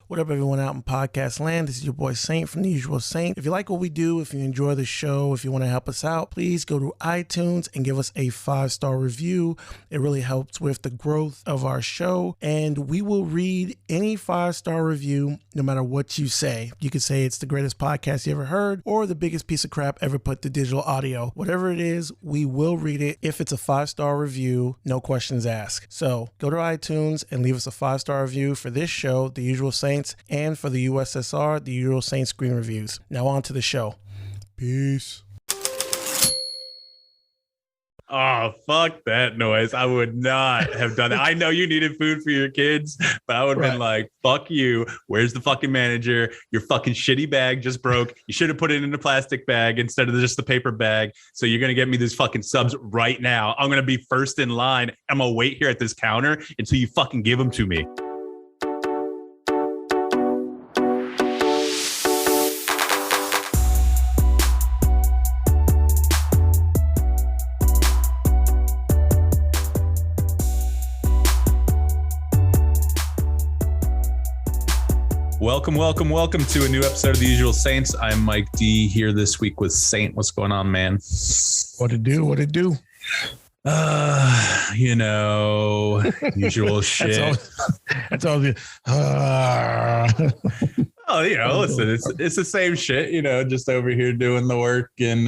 What up, everyone out in podcast land? This is your boy Saint from The Usual Saint. If you like what we do, if you enjoy the show, if you want to help us out, please go to iTunes and give us a 5-star review. It really helps with the growth of our show, and we will read any 5-star review no matter what you say. You could say it's the greatest podcast you ever heard or the biggest piece of crap ever put to digital audio. Whatever it is, we will read it if it's a 5-star review, no questions asked. So go to iTunes and leave us a 5-star review for this show, The Usual Saints, and for the USSR, The Usual Saints Screen Reviews. Now on to the show. Peace. Oh, fuck that noise. I would not have done that. I know you needed food for your kids, but I would have been like, fuck you. Where's the fucking manager? Your fucking shitty bag just broke. You should have put it in a plastic bag instead of just the paper bag. So you're going to get me these fucking subs right now. I'm going to be first in line. I'm going to wait here at this counter until you fucking give them to me. Welcome to a new episode of The Usual Saints. I'm Mike D here this week with Saint. What's going on, man? What it do? Usual shit. That's all good. Oh, listen, it's the same shit, just over here doing the work. And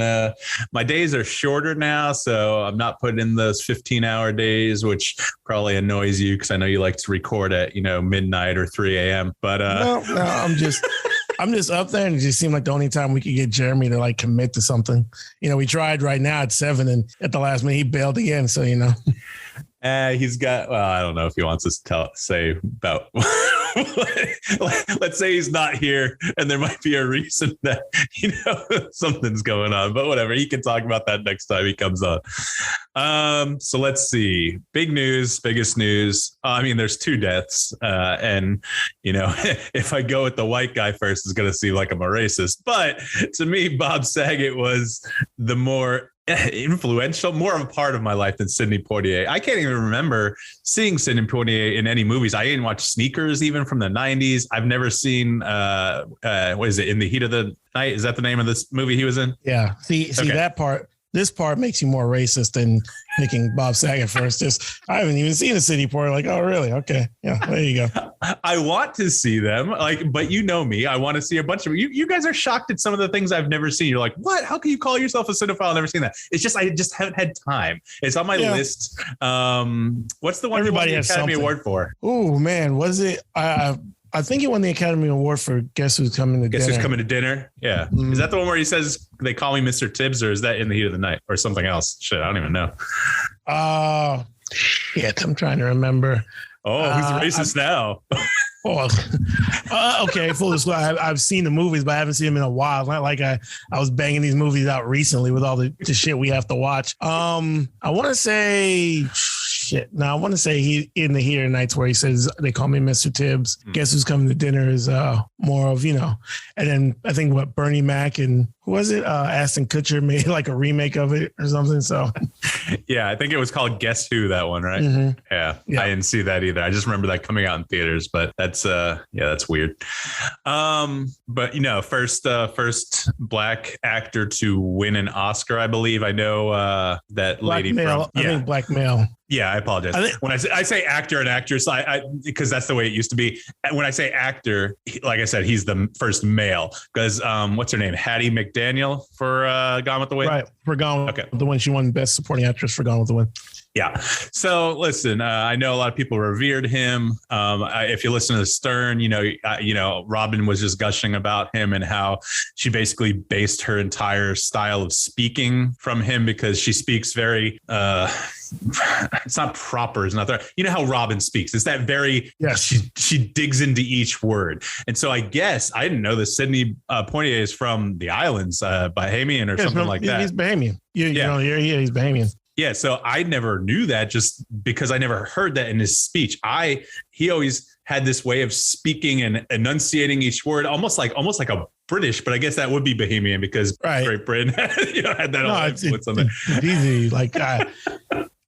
my days are shorter now, so I'm not putting in those 15-hour days, which probably annoys you because I know you like to record at, midnight or 3 a.m. But no, I'm just up there, and it just seemed like the only time we could get Jeremy to like commit to something. We tried right now at 7, and at the last minute he bailed again. So he's got. Well, I don't know if he wants us to say about. Let's say he's not here, and there might be a reason that something's going on. But whatever, he can talk about that next time he comes on. So let's see. Biggest news. There's 2 deaths, and if I go with the white guy first, it's going to seem like I'm a racist. But to me, Bob Saget was the more influential, more of a part of my life than Sidney Poitier. I can't even remember seeing Sidney Poitier in any movies. I didn't watch Sneakers even from the 90s. I've never seen what is it, In the Heat of the Night? Is that the name of this movie he was in? Yeah. See okay. That part. This part makes you more racist than picking Bob Saget first. I haven't even seen a Sidney Poitier. Like, oh, really? Okay. Yeah, there you go. I want to see them. But you know me. I want to see a bunch of you guys are shocked at some of the things I've never seen. You're like, what? How can you call yourself a cinephile? I've never seen that. It's just I just haven't had time. It's on my list. What's the one everybody has the Academy Award for? Oh man, was it? I think he won the Academy Award for Guess Who's Coming to Dinner. Guess Who's Coming to Dinner? Yeah. Mm-hmm. Is that the one where he says they call me Mr. Tibbs, or is that In the Heat of the Night or something else? Shit, I don't even know. Shit, I'm trying to remember. Oh, who's racist now? Okay, full disclosure. I've seen the movies, but I haven't seen them in a while. It's not like I was banging these movies out recently with all the shit we have to watch. I want to say... Shit. No, I want to say he in the Heat of the Nights where he says they call me Mr. Tibbs. Guess Who's Coming to Dinner is more of, and then I think Bernie Mac and who was it? Ashton Kutcher made like a remake of it or something. So yeah, I think it was called Guess Who, that one, right? Mm-hmm. Yeah. I didn't see that either. I just remember that coming out in theaters, but that's that's weird. But first Black actor to win an Oscar, I believe. I know that black lady male. I think black male. Yeah, I apologize. When I say actor and actress, I because that's the way it used to be. When I say actor, like I said, he's the first male because what's her name? Hattie McDaniel for Gone with the Wind. Right, for Gone with the Wind. She won Best Supporting Actress for Gone with the Wind. Yeah. So listen, I know a lot of people revered him. If you listen to Stern, Robin was just gushing about him and how she basically based her entire style of speaking from him because she speaks very, it's not proper. It's not there. You know how Robin speaks. It's that very, she digs into each word. And so I guess, I didn't know that Sidney Poitier is from the islands, Bahamian or something like that. He's Bahamian. He's Bahamian. Yeah, so I never knew that just because I never heard that in his speech. He always had this way of speaking and enunciating each word, almost like a British, but I guess that would be Bahamian because Great Britain had that. It's easy. Like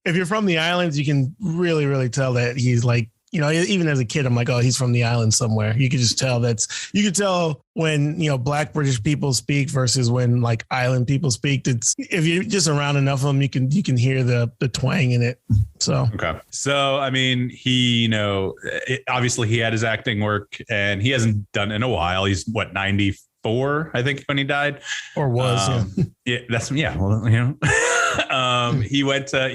if you're from the islands, you can really, really tell that he's like even as a kid, I'm like, oh, he's from the island somewhere. You could just tell you could tell when, Black British people speak versus when like island people speak. It's, if you're just around enough of them, you can hear the twang in it. So, okay. So, I mean, he, obviously he had his acting work and he hasn't done it in a while. He's 94, I think, when he died, or was. Well, he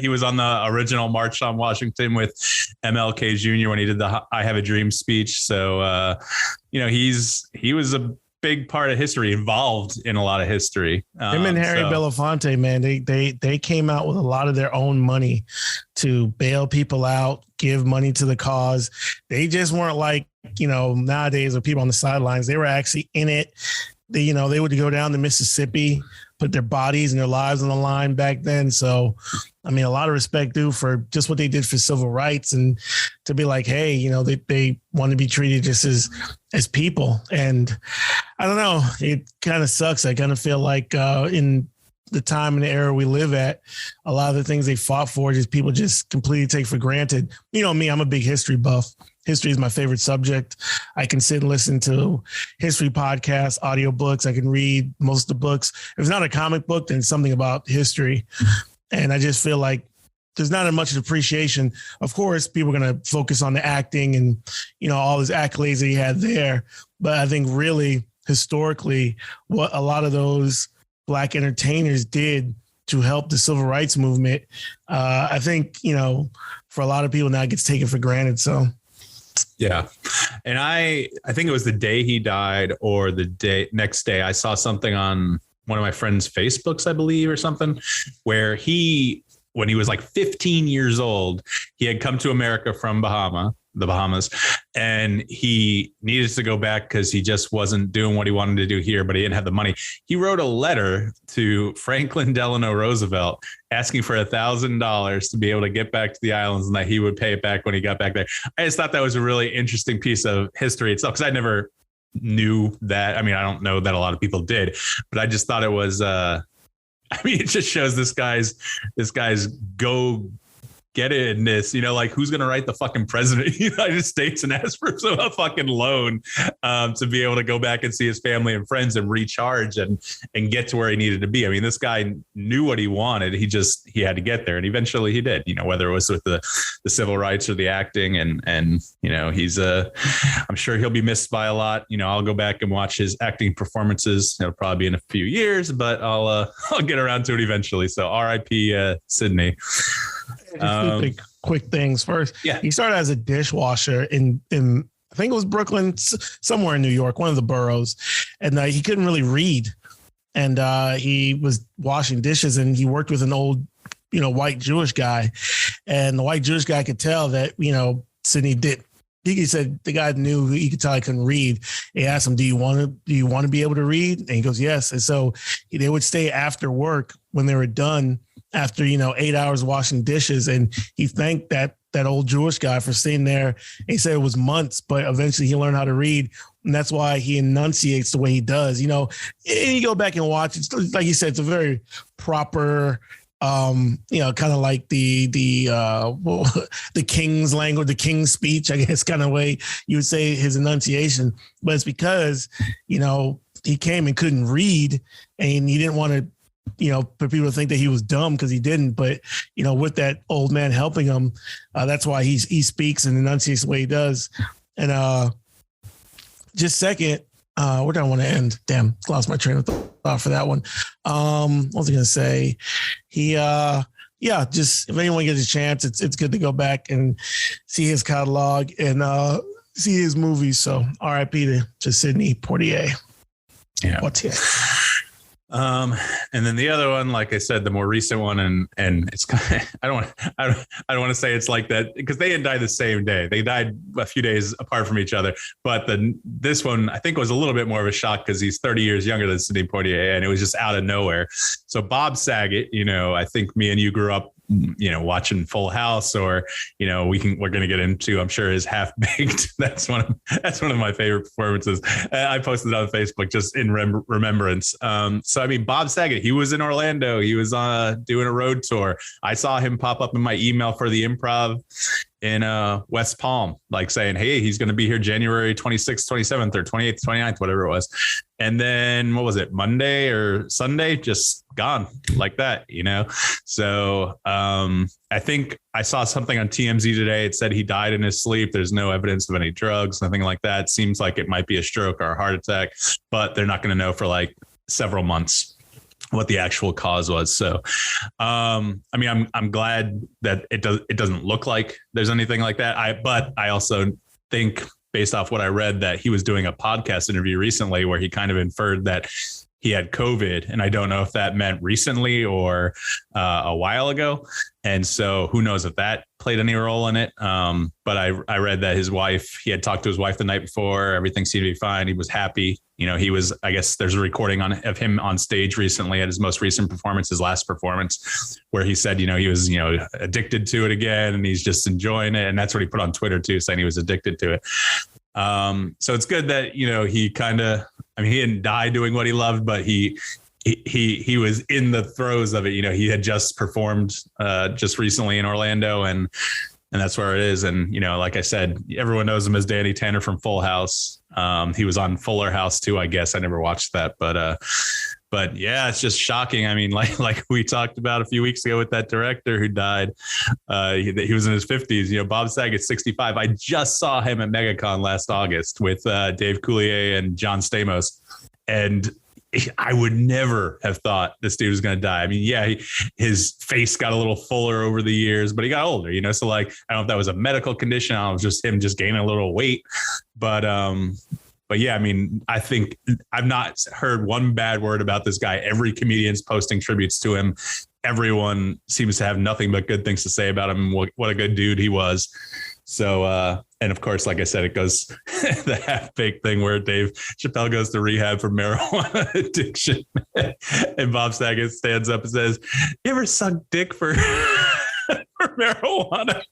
was on the original March on Washington with MLK Jr. when he did the I Have a Dream speech. So, he was a big part of history, involved in a lot of history. Him and Harry Belafonte, man, they came out with a lot of their own money to bail people out, give money to the cause. They just weren't like, nowadays with people on the sidelines. They were actually in it. They would go down to Mississippi, put their bodies and their lives on the line back then. So, I mean, a lot of respect due for just what they did for civil rights, and to be like, hey, they want to be treated just as people. And I don't know, it kind of sucks. I kind of feel like in the time and the era we live at, a lot of the things they fought for, just people just completely take for granted. Me, I'm a big history buff. History is my favorite subject. I can sit and listen to history podcasts, audiobooks. I can read most of the books. If it's not a comic book, then it's something about history. And I just feel like there's not much appreciation. Of course, people are going to focus on the acting and, all his accolades that he had there. But I think really historically, what a lot of those Black entertainers did to help the civil rights movement, I think, for a lot of people now it gets taken for granted. So. Yeah. And I think it was the day he died or the next day I saw something on one of my friend's Facebooks, I believe, or something, where when he was like 15 years old, he had come to America from the Bahamas, and he needed to go back because he just wasn't doing what he wanted to do here, but he didn't have the money. He wrote a letter to Franklin Delano Roosevelt asking for $1,000 to be able to get back to the islands, and that he would pay it back when he got back there. I just thought that was a really interesting piece of history itself, because I never knew that. I mean, I don't know that a lot of people did, but I just thought it was, it just shows this guy's go get it in this, like who's going to write the fucking president of the United States and ask for a fucking loan to be able to go back and see his family and friends and recharge and get to where he needed to be. I mean, this guy knew what he wanted. He had to get there, and eventually he did, whether it was with the civil rights or the acting, and he's I'm sure he'll be missed by a lot. I'll go back and watch his acting performances. It'll probably be in a few years, but I'll get around to it eventually. So RIP Sidney. Quick things first. Yeah. He started as a dishwasher in I think it was Brooklyn, somewhere in New York, one of the boroughs, and he couldn't really read, and he was washing dishes, and he worked with an old, white Jewish guy, and the white Jewish guy could tell that Sidney did. He said the guy knew, he could tell I couldn't read. He asked him, do you want to be able to read? And he goes, yes. And so they would stay after work when they were done, after 8 hours washing dishes, and he thanked that old Jewish guy for sitting there. He said it was months, but eventually he learned how to read, and that's why he enunciates the way he does. And you go back and watch, it's like you said, it's a very proper, kind of like the king's language, the king's speech, I guess, kind of way you would say his enunciation. But it's because he came and couldn't read, and he didn't want to, for people to think that he was dumb, because he didn't. But, with that old man helping him, that's why he speaks and enunciates the way he does. And just second, where do I want to end? Damn, lost my train of thought for that one. What was I going to say? Just if anyone gets a chance, it's good to go back and see his catalog and see his movies. So RIP to Sidney Poitier. Yeah. Poitier. And then the other one, like I said, the more recent one, and it's kind of, I don't want to say it's like that, because they didn't die the same day. They died a few days apart from each other. But this one, I think, was a little bit more of a shock, because he's 30 years younger than Sidney Poitier, and it was just out of nowhere. So Bob Saget, I think me and you grew up, watching Full House, or, we're going to get into, I'm sure, his Half Baked. That's one of my favorite performances. I posted it on Facebook just in remembrance. So, I mean, Bob Saget, he was in Orlando. He was doing a road tour. I saw him pop up in my email for the Improv in West Palm, like saying, hey, he's going to be here January 26th, 27th, or 28th, 29th, whatever it was. And then what was it, Monday or Sunday, just gone like that, you know? So I think I saw something on TMZ today. It said he died in his sleep. There's no evidence of any drugs, nothing like that. Seems like it might be a stroke or a heart attack, but they're not going to know for like several months what the actual cause was. So, I mean, I'm glad that it doesn't look like there's anything like that. But I also think, based off what I read, that he was doing a podcast interview recently where he kind of inferred that he had COVID. And I don't know if that meant recently or a while ago. And so who knows if that played any role in it. But I read that he had talked to his wife the night before. Everything seemed to be fine. He was happy. You know, I guess there's a recording of him on stage recently at his most recent performance, his last performance, where he said, you know, he was, you know, addicted to it again and he's just enjoying it. And that's what he put on Twitter too, saying he was addicted to it. So it's good that, you know, he didn't die doing what he loved, but he was in the throes of it. You know, he had just performed just recently in Orlando and that's where it is. And, you know, like I said, everyone knows him as Danny Tanner from Full House. He was on Fuller House too, I guess. I never watched that, but yeah, it's just shocking. I mean, like we talked about a few weeks ago with that director who died, he was in his 50s, you know, Bob Saget's 65. I just saw him at MegaCon last August with Dave Coulier and John Stamos. And I would never have thought this dude was going to die. I mean, yeah, his face got a little fuller over the years, but he got older, you know? So like, I don't know if that was a medical condition. I don't know, it was just him just gaining a little weight, but yeah, I mean, I think I've not heard one bad word about this guy. Every comedian's posting tributes to him. Everyone seems to have nothing but good things to say about him. What a good dude he was. So, and of course, like I said, it goes the half-baked thing where Dave Chappelle goes to rehab for marijuana addiction. And Bob Saget stands up and says, you ever suck dick for marijuana?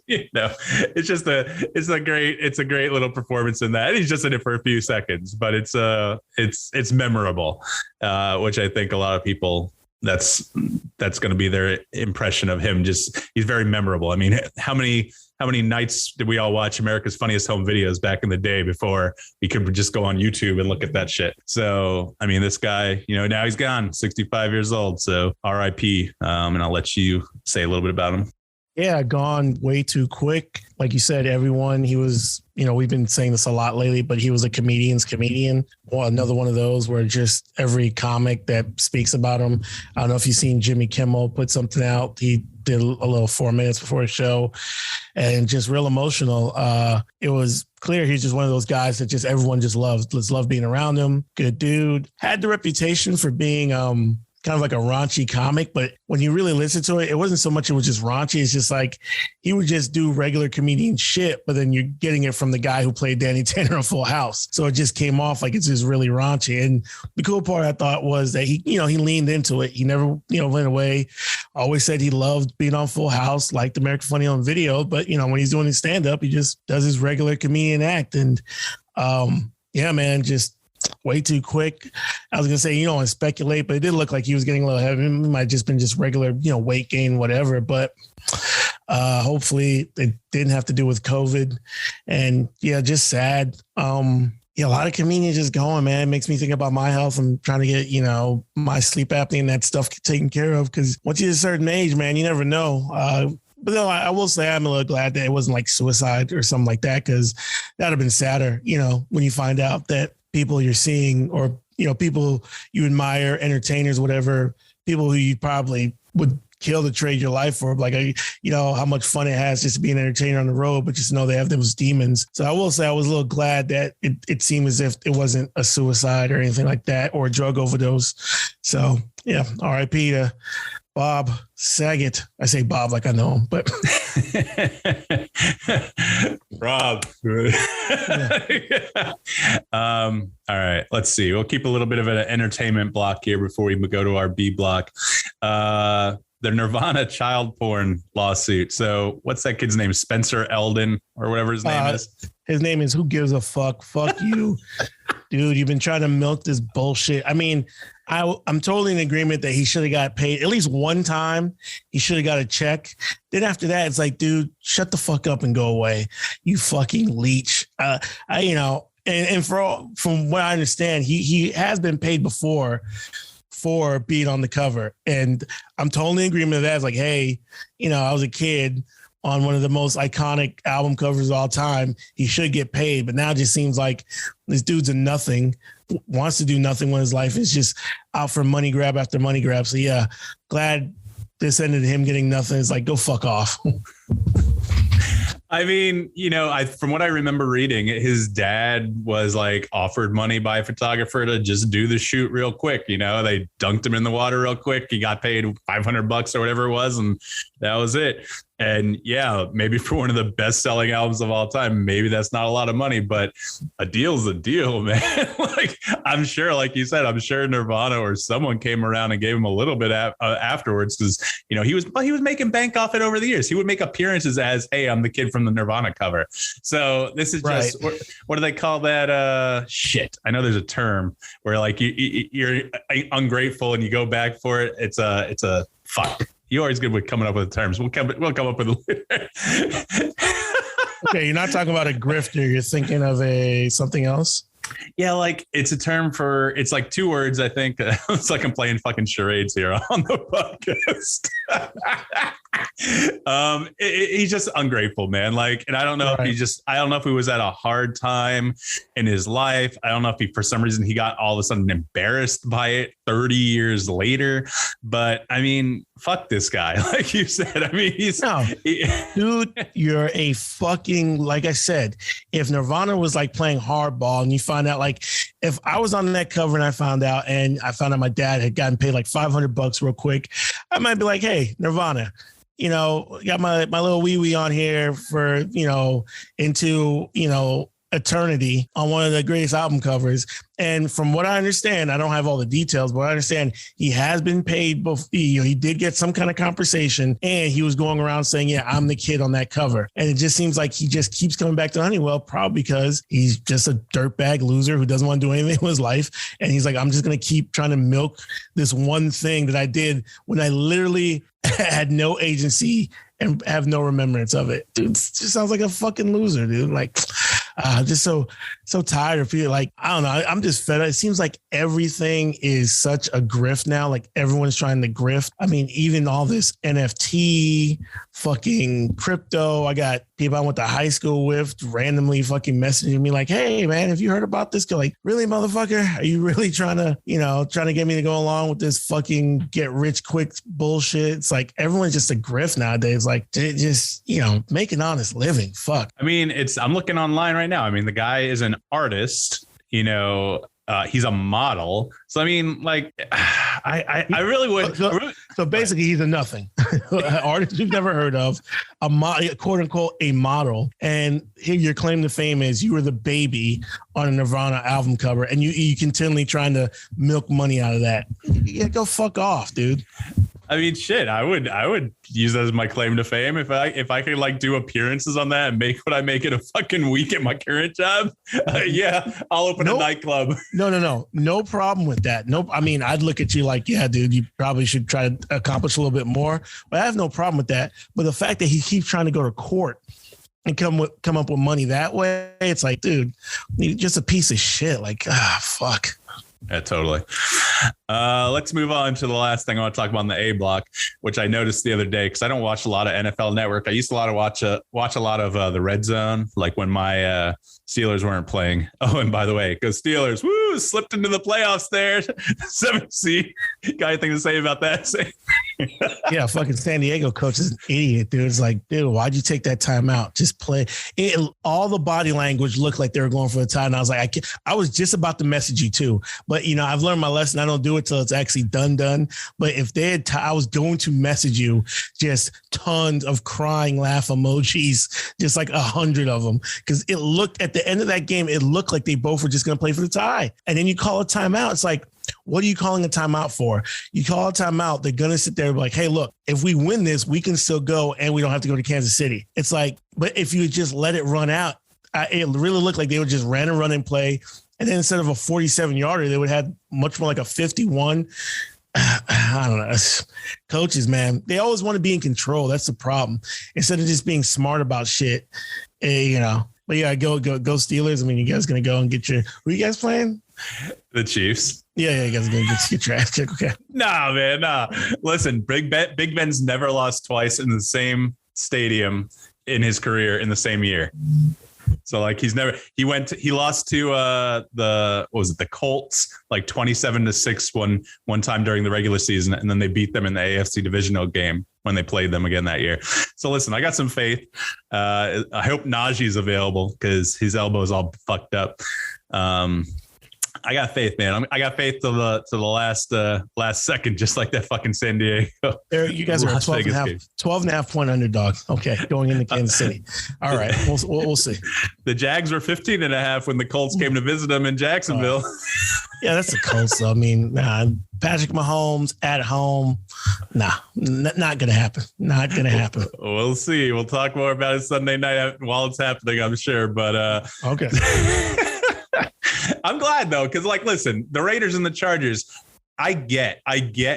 You know, it's a great little performance in that. He's just in it for a few seconds, but it's memorable, which I think a lot of people, that's going to be their impression of him. Just, he's very memorable. I mean, how many nights did we all watch America's Funniest Home Videos back in the day before we could just go on YouTube and look at that shit? So, I mean, this guy, you know, now he's gone, 65 years old. So RIP. And I'll let you say a little bit about him. Yeah, gone way too quick. Like you said, everyone, he was, you know, we've been saying this a lot lately, but he was a comedian's comedian. Well, another one of those where just every comic that speaks about him. I don't know if you've seen Jimmy Kimmel put something out. He did a little 4 minutes before a show and just real emotional. It was clear he's just one of those guys that just everyone just loves. Just love being around him. Good dude. Had the reputation for being kind of like a raunchy comic, but when you really listen to it, it wasn't so much it was just raunchy. It's just like he would just do regular comedian shit, but then you're getting it from the guy who played Danny Tanner on Full House. So it just came off like it's just really raunchy. And the cool part I thought was that he leaned into it. He never, went away. Always said he loved being on Full House, liked American Funny on Video, but when he's doing his stand up, he just does his regular comedian act. And yeah, man, just way too quick. I was going to say, and speculate, but it did look like he was getting a little heavy. It might have just been just regular, weight gain, whatever. But hopefully it didn't have to do with COVID. And yeah, just sad. A lot of comedians just going, man. It makes me think about my health. I'm trying to get, my sleep apnea and that stuff taken care of. Because once you're a certain age, man, you never know. But no, I will say I'm a little glad that it wasn't like suicide or something like that, because that would have been sadder, when you find out that people you're seeing or, people you admire, entertainers, whatever, people who you probably would kill to trade your life for, like, how much fun it has just to be an entertainer on the road, but just know they have those demons. So I will say I was a little glad that it seemed as if it wasn't a suicide or anything like that or a drug overdose. So yeah, RIP to Bob Saget. I say Bob like I know him, but Rob. All right, let's see. We'll keep a little bit of an entertainment block here before we go to our B block. The Nirvana child porn lawsuit. So what's that kid's name? Spencer Eldon or whatever his name is. His name is Who Gives a Fuck? Fuck you. Dude, you've been trying to milk this bullshit. I mean, I'm totally in agreement that he should have got paid at least one time. He should have got a check. Then after that, it's like, dude, shut the fuck up and go away. You fucking leech. From what I understand, he has been paid before for being on the cover. And I'm totally in agreement with that. It's like, hey, I was a kid on one of the most iconic album covers of all time. He should get paid. But now it just seems like this dude's a nothing, wants to do nothing with his life. It's just out for money grab after money grab. So yeah, glad this ended him getting nothing. It's like, go fuck off. I mean, from what I remember reading, his dad was like offered money by a photographer to just do the shoot real quick. They dunked him in the water real quick. He got paid $500 or whatever it was, and that was it. And yeah, maybe for one of the best selling albums of all time, maybe that's not a lot of money, but a deal's a deal, man. Like, I'm sure, like you said, I'm sure Nirvana or someone came around and gave him a little bit afterwards, because he was making bank off it over the years. He would make appearances as, hey, I'm the kid from the Nirvana cover. So this is just what do they call that? Shit. I know there's a term where like you're ungrateful and you go back for it. It's a fuck. You're always good with coming up with terms. We'll come up with it later. Okay, you're not talking about a grifter. You're thinking of something else? Yeah, like it's a term for, it's like two words, I think. It's like I'm playing fucking charades here on the podcast. He's just ungrateful, man. Like, and I don't know if I don't know if he was at a hard time in his life. I don't know if he, for some reason, he got all of a sudden embarrassed by it 30 years later. But I mean, fuck this guy. Like you said, I mean, dude, you're a fucking, like I said, if Nirvana was like playing hardball and you find out, like, if I was on that cover and I found out my dad had gotten paid like $500 real quick, I might be like, hey, Nirvana, got my little wee on here for, into, eternity on one of the greatest album covers. And from what I understand, I don't have all the details, but I understand he has been paid before. He did get some kind of compensation, and he was going around saying, yeah, I'm the kid on that cover. And it just seems like he just keeps coming back to Honeywell, probably because he's just a dirtbag loser who doesn't want to do anything with his life. And he's like, I'm just going to keep trying to milk this one thing that I did when I literally had no agency and have no remembrance of it. Dude, it just sounds like a fucking loser, dude. Like, just so tired of feeling like, I don't know. I'm just fed up. It seems like everything is such a grift now. Like everyone's trying to grift. I mean, even all this NFT, fucking crypto. I got people I went to high school with randomly fucking messaging me like, hey man, have you heard about this? Like, really, motherfucker? Are you really trying to get me to go along with this fucking get rich quick bullshit? It's like everyone's just a grift nowadays. Like, just, make an honest living. Fuck. I mean, I'm looking online right now. I mean, the guy is an artist, he's a model. So, I mean, like, I really would. So basically, he's a nothing. Artist you've never heard of, quote unquote, a model. And here your claim to fame is you were the baby on a Nirvana album cover, and you continually trying to milk money out of that. Yeah, go fuck off, dude. I mean, shit, I would use that as my claim to fame if I could like do appearances on that and make what I make in a fucking week at my current job. Yeah, I'll open a nightclub. No problem with that. Nope. I mean, I'd look at you like, yeah, dude, you probably should try to accomplish a little bit more. But I have no problem with that. But the fact that he keeps trying to go to court and come up with money that way, it's like, dude, you're just a piece of shit. Like, fuck. Yeah, totally. Let's move on to the last thing I want to talk about in the A block, which I noticed the other day because I don't watch a lot of NFL Network. I used to watch a lot of the Red Zone, like when my Steelers weren't playing. Oh, and by the way, go Steelers! Woo, slipped into the playoffs there. 7th seed. Got anything to say about that? Yeah, fucking San Diego coach is an idiot, dude. It's like, dude, why'd you take that timeout? Just play. All the body language looked like they were going for the tie, and I was like, I was just about to message you too, but I've learned my lesson. I don't do it till it's actually done. But if they had, I was going to message you just tons of crying laugh emojis, just like 100 of them, because it looked at the end of that game, it looked like they both were just going to play for the tie, and then you call a timeout. It's like, what are you calling a timeout for? You call a timeout, they're going to sit there and be like, hey, look, if we win this, we can still go and we don't have to go to Kansas City. It's like, but if you just let it run out, it really looked like they were just ran and run and play. And then instead of a 47 yarder, they would have much more like a 51. I don't know. Coaches, man, they always want to be in control. That's the problem. Instead of just being smart about shit, you know. But yeah, go Steelers. I mean, you guys gonna go and get your? Who are you guys playing? The Chiefs. Yeah, you guys are gonna get your ass kicked. Okay. Nah, man, nah. Listen, Big Ben's never lost twice in the same stadium in his career in the same year. So like he lost to the Colts like 27-6 one time during the regular season, and then they beat them in the AFC divisional game when they played them again that year. So listen, I got some faith. I hope Najee's available because his elbow is all fucked up. I got faith, man. I got faith to the last second, just like that fucking San Diego. You guys are a 12.5 point underdog. Okay, going into Kansas City. All right, we'll see. The Jags were 15.5 when the Colts came to visit them in Jacksonville. Yeah, that's the Colts. I mean, Patrick Mahomes at home. Not gonna happen. Not gonna happen. We'll see. We'll talk more about it Sunday night while it's happening, I'm sure. But okay. I'm glad though, because like, listen, the Raiders and the Chargers, I get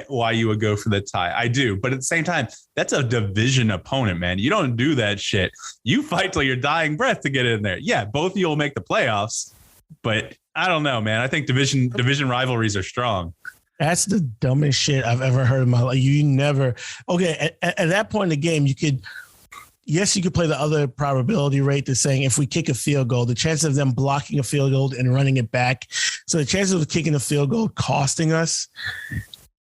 why you would go for the tie. I do. But at the same time, that's a division opponent, man. You don't do that shit. You fight till your dying breath to get in there. Yeah, both of you will make the playoffs, but I don't know, man. I think division rivalries are strong. That's the dumbest shit I've ever heard in my life. You never. Okay, at that point in the game, you could play the other probability rate that's saying if we kick a field goal, the chance of them blocking a field goal and running it back. So the chances of kicking a field goal costing us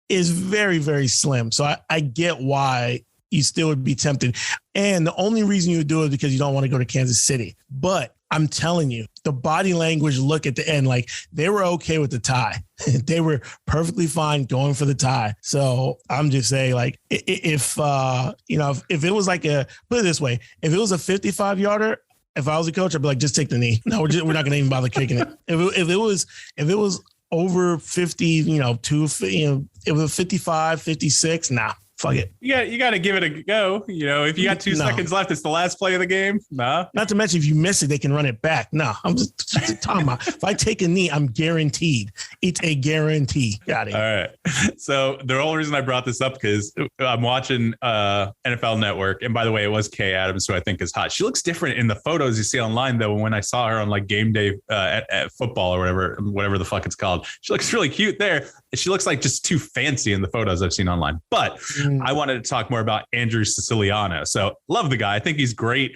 is very, very slim. So I get why you still would be tempted. And the only reason you would do it is because you don't want to go to Kansas City. But I'm telling you, the body language look at the end, like they were okay with the tie. They were perfectly fine going for the tie. So I'm just saying, like, if it was like put it this way, if it was a 55 yarder, if I was a coach, I'd be like, just take the knee. No, we're not going to even bother kicking it. If it was over 50, it was 55, 56, nah. Fuck it. You got to give it a go. If you got 2 seconds left, it's the last play of the game. Nah. Not to mention, if you miss it, they can run it back. No, I'm just talking about if I take a knee, I'm guaranteed. It's a guarantee. Got it. All right. So the only reason I brought this up because I'm watching NFL Network, and by the way, it was Kay Adams, who I think is hot. She looks different in the photos you see online, though. When I saw her on like game day at football or whatever the fuck it's called, she looks really cute there. She looks like just too fancy in the photos I've seen online, but. I wanted to talk more about Andrew Siciliano. So love the guy. I think he's great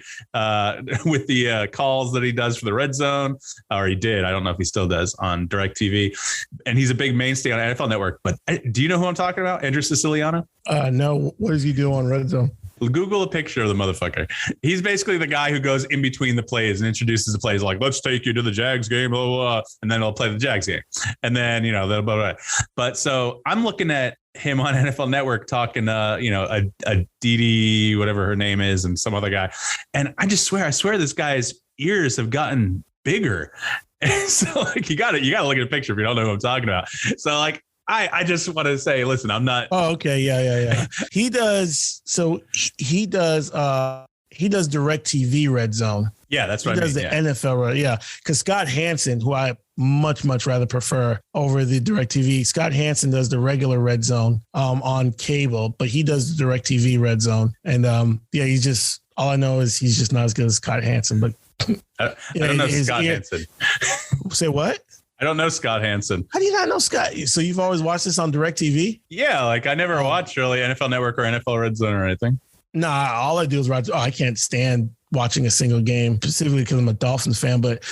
with the calls that he does for the Red Zone, or he did. I don't know if he still does on DirecTV. And he's a big mainstay on NFL Network. But do you know who I'm talking about? Andrew Siciliano? No. What does he do on Red Zone? Google a picture of the motherfucker. He's basically the guy who goes in between the plays and introduces the plays like, let's take you to the Jags game, blah, blah, blah. And then he'll play the Jags game. And then, blah, blah, blah. But so I'm looking at him on NFL Network talking, a Didi, whatever her name is, and some other guy. And I swear this guy's ears have gotten bigger. And so like, you got to look at a picture if you don't know who I'm talking about. So like, I just want to say, listen, I'm not. Oh, okay. Yeah. He does. So he does DirecTV Red Zone. Yeah, that's right. He does the NFL. Yeah. Because Scott Hansen, who I much rather prefer over the DirecTV. Scott Hansen does the regular Red Zone on cable, but he does the DirecTV Red Zone. And he's just, all I know is he's just not as good as Scott Hansen. But I don't know Scott Hansen. Say what? I don't know Scott Hansen. How do you not know Scott? So you've always watched this on DirecTV? Yeah, like I never watched really NFL Network or NFL Red Zone or anything. Nah, all I do is watch. I can't stand watching a single game, specifically because I'm a Dolphins fan. But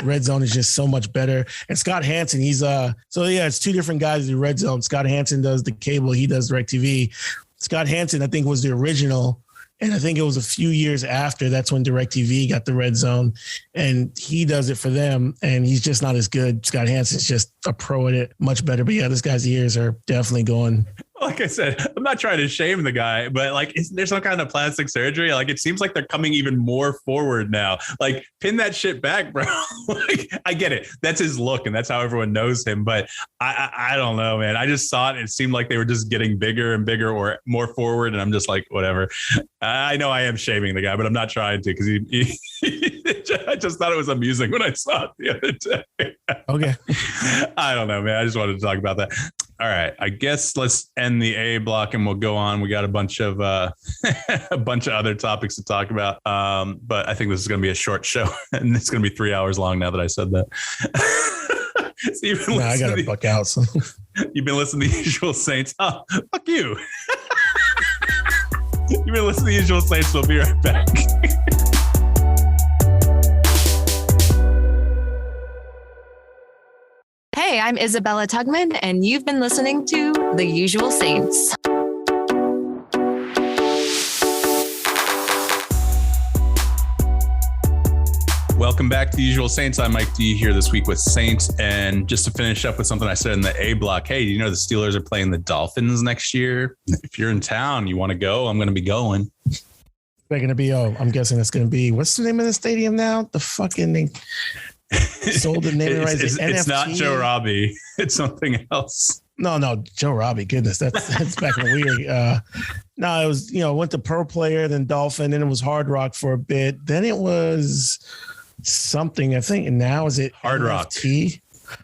Red Zone is just so much better. And Scott Hansen, he's it's two different guys in Red Zone. Scott Hansen does the cable, he does DirecTV. Scott Hansen, I think, was the original. And I think it was a few years after that's when DirecTV got the Red Zone, and he does it for them. And he's just not as good. Scott Hansen's just a pro at it, much better. But yeah, this guy's ears are definitely going. Like I said, I'm not trying to shame the guy, but like, isn't there some kind of plastic surgery? Like, it seems like they're coming even more forward now. Like, pin that shit back, bro. Like, I get it. That's his look, and that's how everyone knows him. But I don't know, man. I just saw it. It seemed like they were just getting bigger and bigger or more forward. And I'm just like, whatever. I know I am shaming the guy, but I'm not trying to because he I just thought it was amusing when I saw it the other day. Okay. I don't know, man. I just wanted to talk about that. All right. I guess let's end the A block and we'll go on. We got a bunch of other topics to talk about. But I think this is going to be a short show and it's going to be 3 hours long now that I said that. So I got to buck out. So. You've been listening to The Usual Saints. Oh, fuck you. You've been listening to The Usual Saints. We'll be right back. Hey, I'm Isabella Tugman, and you've been listening to The Usual Saints. Welcome back to The Usual Saints. I'm Mike D here this week with Saint. And just to finish up with something I said in the A block, hey, you know the Steelers are playing the Dolphins next year? If you're in town, you want to go, I'm going to be going. They're going to be, I'm guessing it's going to be, what's the name of the stadium now? The fucking name. Sold the name right. It's not Joe Robbie. It's something else. No, Joe Robbie. Goodness, that's back in the weird. No, it was, went to Pro Player, then Dolphin, then it was Hard Rock for a bit. Then it was something, I think, and now is it Hard Rock?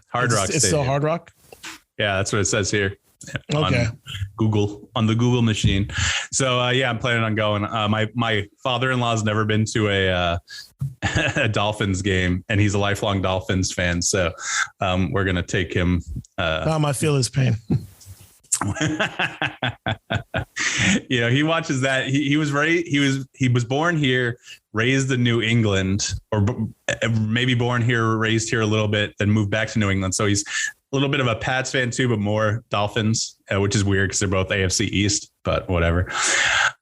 Hard Rock. It's still Hard Rock? Yeah, that's what it says here. Okay. On the Google machine. So I'm planning on going. My father-in-law's never been to a Dolphins game, and he's a lifelong Dolphins fan. So we're gonna take him. I feel his pain. He watches that. He was born here, raised in New England, or maybe born here, raised here a little bit, then moved back to New England. So he's a little bit of a Pats fan too, but more Dolphins, which is weird because they're both AFC East, but whatever.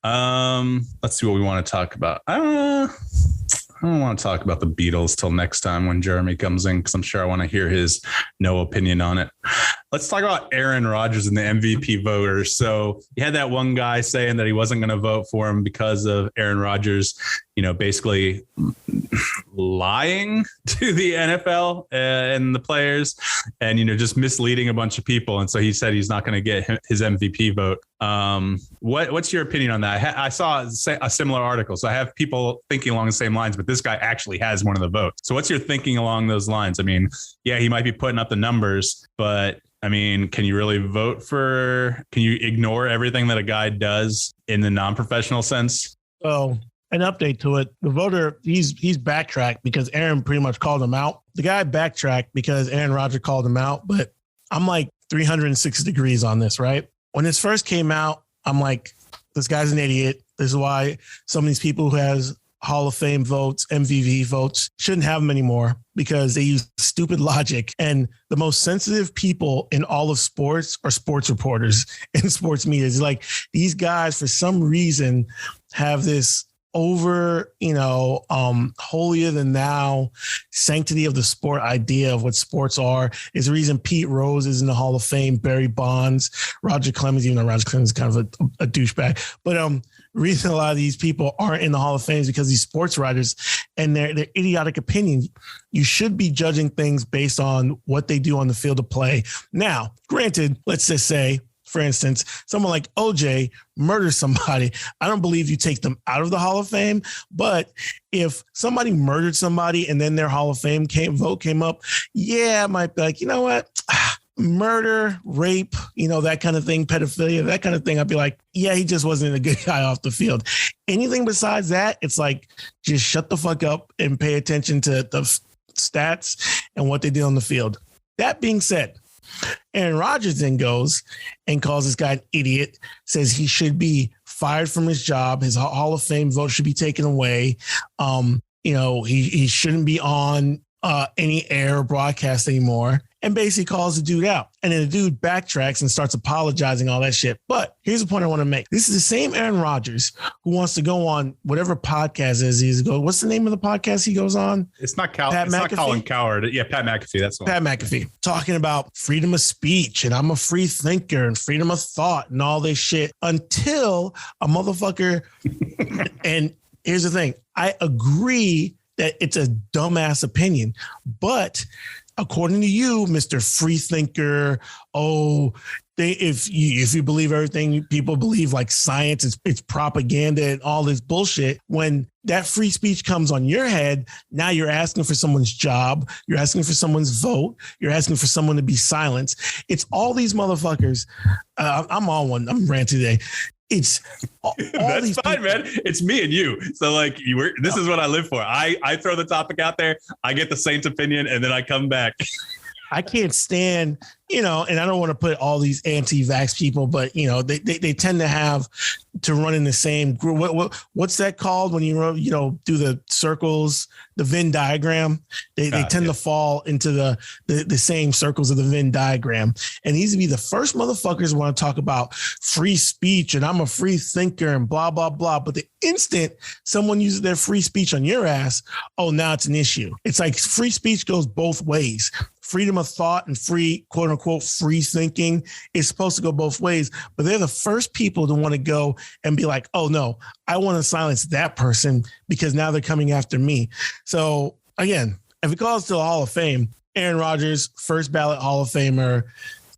Let's see what we want to talk about. I don't want to talk about the Beatles till next time when Jeremy comes in, because I'm sure I want to hear his no opinion on it. Let's talk about Aaron Rodgers and the MVP voters. So you had that one guy saying that he wasn't going to vote for him because of Aaron Rodgers, basically lying to the NFL and the players and, just misleading a bunch of people. And so he said he's not going to get his MVP vote. What's your opinion on that? I saw a similar article. So I have people thinking along the same lines, but this guy actually has one of the votes. So what's your thinking along those lines? I mean, yeah, he might be putting up the numbers, but I mean, can you really can you ignore everything that a guy does in the non-professional sense? Oh, an update to it. The voter, he's backtracked because Aaron pretty much called him out. The guy backtracked because Aaron Rodgers called him out, but I'm like 360 degrees on this, right? When this first came out, I'm like, this guy's an idiot. This is why some of these people who has Hall of Fame votes, MVP votes, shouldn't have them anymore because they use stupid logic. And the most sensitive people in all of sports are sports reporters and sports media. It's like these guys, for some reason, have this over, holier than thou sanctity of the sport idea of what sports are. Is the reason Pete Rose is in the Hall of Fame, Barry Bonds, Roger Clemens, even though Roger Clemens is kind of a douchebag. But reason a lot of these people aren't in the Hall of Fame is because these sports writers and their idiotic opinion. You should be judging things based on what they do on the field of play. Now, granted, let's just say, for instance, someone like OJ murders somebody. I don't believe you take them out of the Hall of Fame, but if somebody murdered somebody and then their Hall of Fame vote came up, yeah, I might be like, you know what? Murder, rape, that kind of thing, pedophilia, that kind of thing. I'd be like, yeah, he just wasn't a good guy off the field. Anything besides that, it's like, just shut the fuck up and pay attention to the stats and what they did on the field. That being said, Aaron Rodgers then goes and calls this guy an idiot, says he should be fired from his job. His Hall of Fame vote should be taken away. He shouldn't be on any air broadcast anymore, and basically calls the dude out. And then the dude backtracks and starts apologizing, all that shit. But here's the point I want to make. This is the same Aaron Rodgers who wants to go on whatever podcast is. What's the name of the podcast he goes on? It's not not Colin Cowherd. Yeah, Pat McAfee. That's the one. Pat McAfee talking about freedom of speech and I'm a free thinker and freedom of thought and all this shit until a motherfucker. And here's the thing. I agree that it's a dumbass opinion, but according to you, Mr. Free Thinker, if you believe everything people believe, like science, it's propaganda and all this bullshit. When that free speech comes on your head, now you're asking for someone's job, you're asking for someone's vote, you're asking for someone to be silenced. It's all these motherfuckers. I'm on one. I'm ranting today. It's all that's these fine, people. man. It's me and you. So like this is what I live for. I throw the topic out there. I get the Sainte opinion, and then I come back. I can't stand, and I don't want to put all these anti-vax people, but they tend to have to run in the same group. What's that called when you do the circles, the Venn diagram? They tend to fall into the same circles of the Venn diagram. And these would be the first motherfuckers who want to talk about free speech and I'm a free thinker and blah, blah, blah. But the instant someone uses their free speech on your ass, oh, now it's an issue. It's like free speech goes both ways. Freedom of thought and free, quote unquote, free thinking is supposed to go both ways. But they're the first people to want to go and be like, oh, no, I want to silence that person because now they're coming after me. So, again, if it calls to the Hall of Fame, Aaron Rodgers, first ballot Hall of Famer,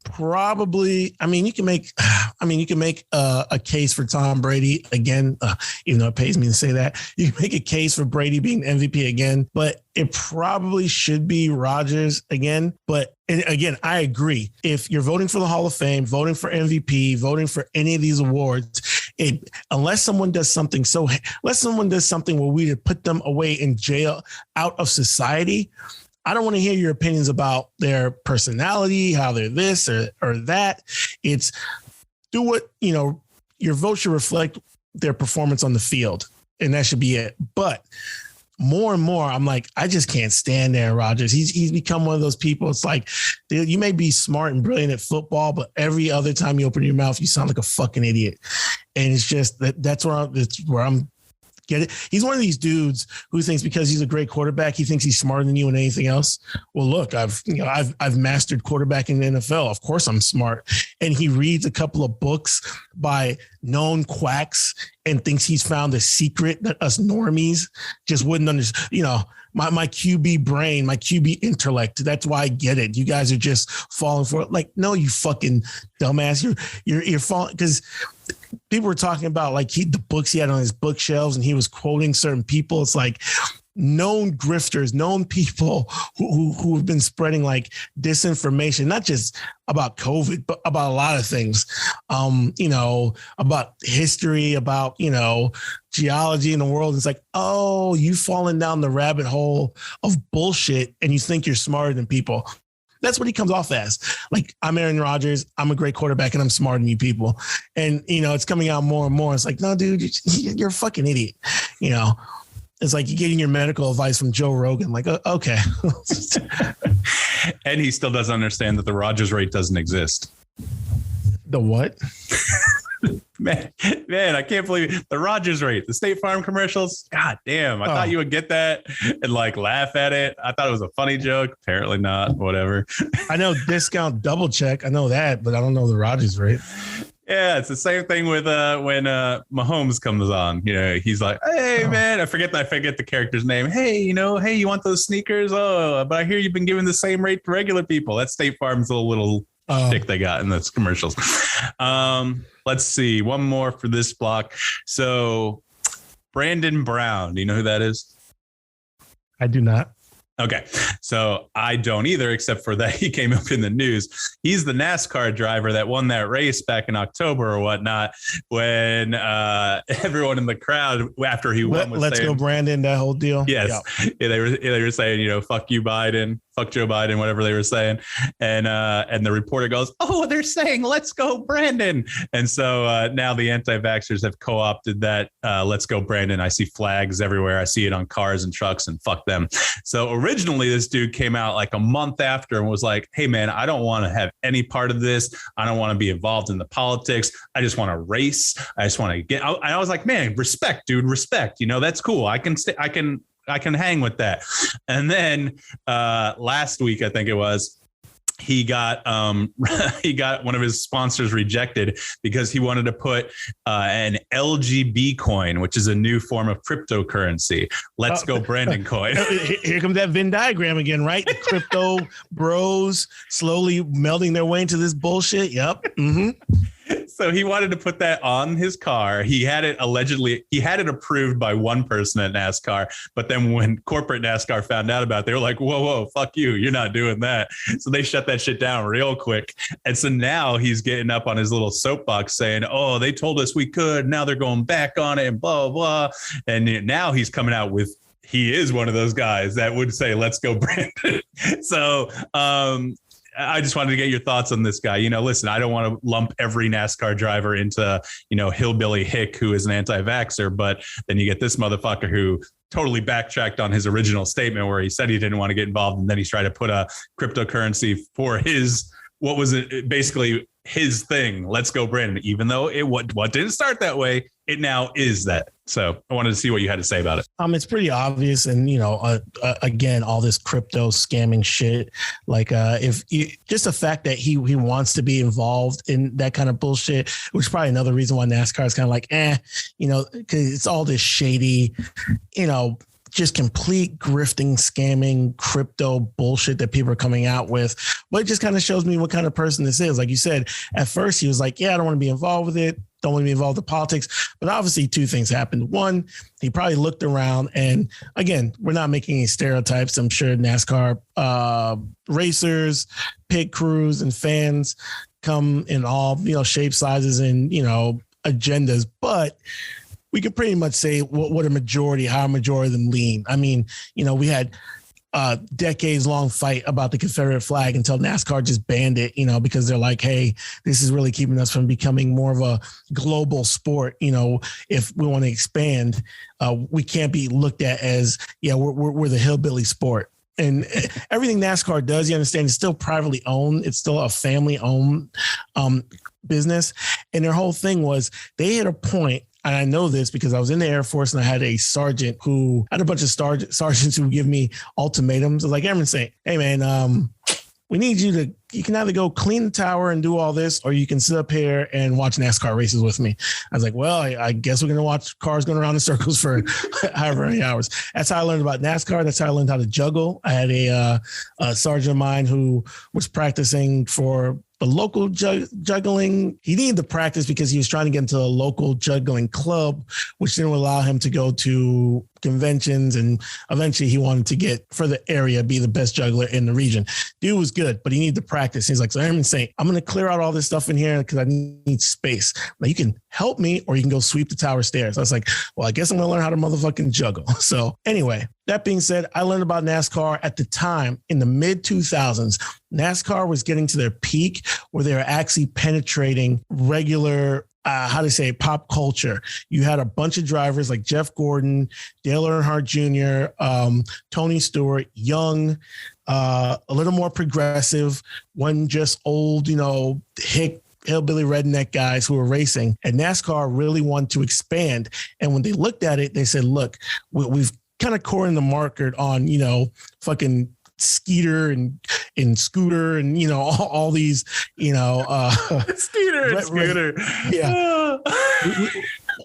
probably. You can make a case for Tom Brady again, even though it pays me to say that. You can make a case for Brady being MVP again, but it probably should be Rodgers again. But and again, I agree. If you're voting for the Hall of Fame, voting for MVP, voting for any of these awards, unless someone does something where we put them away in jail, out of society, I don't want to hear your opinions about their personality, how they're this or that. It's do what, your vote should reflect their performance on the field, and that should be it. But more and more, I'm like, I just can't stand Aaron Rodgers. He's become one of those people. It's like, dude, you may be smart and brilliant at football, but every other time you open your mouth, you sound like a fucking idiot. And it's just that's where I'm get it. He's one of these dudes who thinks because he's a great quarterback, he thinks he's smarter than you and anything else. Well, look, I've mastered quarterbacking in the NFL. Of course I'm smart. And he reads a couple of books by known quacks and thinks he's found a secret that us normies just wouldn't understand. My QB brain, my QB intellect. That's why I get it. You guys are just falling for it. Like, no, you fucking dumbass. You're falling because people were talking about like the books he had on his bookshelves and he was quoting certain people. It's like known grifters, known people who have been spreading like disinformation, not just about COVID, but about a lot of things, about history, about, geology in the world. It's like, oh, you've fallen down the rabbit hole of bullshit and you think you're smarter than people. That's what he comes off as. Like, I'm Aaron Rodgers. I'm a great quarterback and I'm smarter than you people. And, it's coming out more and more. It's like, no, dude, you're a fucking idiot. It's like you're getting your medical advice from Joe Rogan. Like, okay. And he still doesn't understand that the Rodgers rate doesn't exist. The what? Man, I can't believe it. The Rodgers rate, the State Farm commercials. God damn. I thought you would get that and like laugh at it. I thought it was a funny joke. Apparently not. Whatever. I know discount double check. I know that, but I don't know the Rodgers rate. Yeah, it's the same thing with when Mahomes comes on. He's like, "Hey, man, I forget the character's name. Hey, you want those sneakers? Oh, but I hear you've been giving the same rate to regular people." That's State Farm's little stick they got in those commercials. Let's see, one more for this block. So, Brandon Brown, do you know who that is? I do not. Okay, so I don't either, except for that he came up in the news. He's the NASCAR driver that won that race back in October or whatnot, when everyone in the crowd after he won was let's saying, go Brandon, that whole deal. Yes, yeah, they were saying, fuck you, Biden. Fuck Joe Biden, whatever they were saying. And the reporter goes, "Oh, they're saying, let's go, Brandon." And so now the anti-vaxxers have co-opted that let's go, Brandon. I see flags everywhere. I see it on cars and trucks and fuck them. So originally this dude came out like a month after and was like, "Hey, man, I don't want to have any part of this. I don't want to be involved in the politics. I just want to race. I just want to get out." I was like, man, respect, dude, respect. That's cool. I can hang with that. And then last week, I think it was, he got he got one of his sponsors rejected because he wanted to put an LGB coin, which is a new form of cryptocurrency. Let's go Brandon coin. Here comes that Venn diagram again, right? The crypto bros slowly melding their way into this bullshit. Yep. Mm-hmm. So he wanted to put that on his car. He had it approved by one person at NASCAR. But then when corporate NASCAR found out about it, they were like, whoa, fuck you. You're not doing that. So they shut that shit down real quick. And so now he's getting up on his little soapbox saying, oh, they told us we could. Now they're going back on it and blah, blah. And now he's coming out with, he is one of those guys that would say, let's go Brandon. So, I just wanted to get your thoughts on this guy. Listen, I don't want to lump every NASCAR driver into, hillbilly hick who is an anti-vaxxer, but then you get this motherfucker who totally backtracked on his original statement where he said he didn't want to get involved. And then he's trying to put a cryptocurrency for what was it basically his thing. Let's go Brandon, even though what didn't start that way, it now is that. So I wanted to see what you had to say about it. It's pretty obvious. And, again, all this crypto scamming shit, like just the fact that he wants to be involved in that kind of bullshit, which is probably another reason why NASCAR is kind of like, because it's all this shady, just complete grifting, scamming, crypto bullshit that people are coming out with. But it just kind of shows me what kind of person this is. Like you said, at first he was like, yeah, I don't want to be involved with it. Don't want to be involved in politics. But obviously two things happened. One, he probably looked around, and again, we're not making any stereotypes. I'm sure NASCAR racers, pit crews, and fans come in all, shapes, sizes, and, agendas. But we could pretty much say how a majority of them lean. I mean, we had decades long fight about the Confederate flag until NASCAR just banned it, because they're like, hey, this is really keeping us from becoming more of a global sport. If we want to expand, we can't be looked at as, we're the hillbilly sport. And everything NASCAR does, you understand, it's still privately owned. It's still a family owned business. And their whole thing was they hit a point. And I know this because I was in the Air Force and I had a sergeant who had a bunch of sergeants who would give me ultimatums. Like Aaron saying, hey, man, we need you can either go clean the tower and do all this, or you can sit up here and watch NASCAR races with me. I was like, well, I guess we're going to watch cars going around in circles for however many hours. That's how I learned about NASCAR. That's how I learned how to juggle. I had a sergeant of mine who was practicing for the local juggling. He needed to practice because he was trying to get into a local juggling club, which didn't allow him to go to conventions. And eventually he wanted to get for the area, be the best juggler in the region. Dude was good, but he needed to practice. He's like, so I'm saying, I'm going to clear out all this stuff in here because I need space. Now you can help me, or you can go sweep the tower stairs. I was like, well, I guess I'm going to learn how to motherfucking juggle. So anyway, that being said, I learned about NASCAR at the time in the mid 2000s. NASCAR was getting to their peak where they were actually penetrating regular pop culture. You had a bunch of drivers like Jeff Gordon, Dale Earnhardt Jr., Tony Stewart, young, a little more progressive, wasn't just old, hillbilly redneck guys who were racing. And NASCAR really wanted to expand. And when they looked at it, they said, look, we've kind of cornered the market on, fucking Skeeter and Scooter and all these Skeeter and Scooter. Yeah.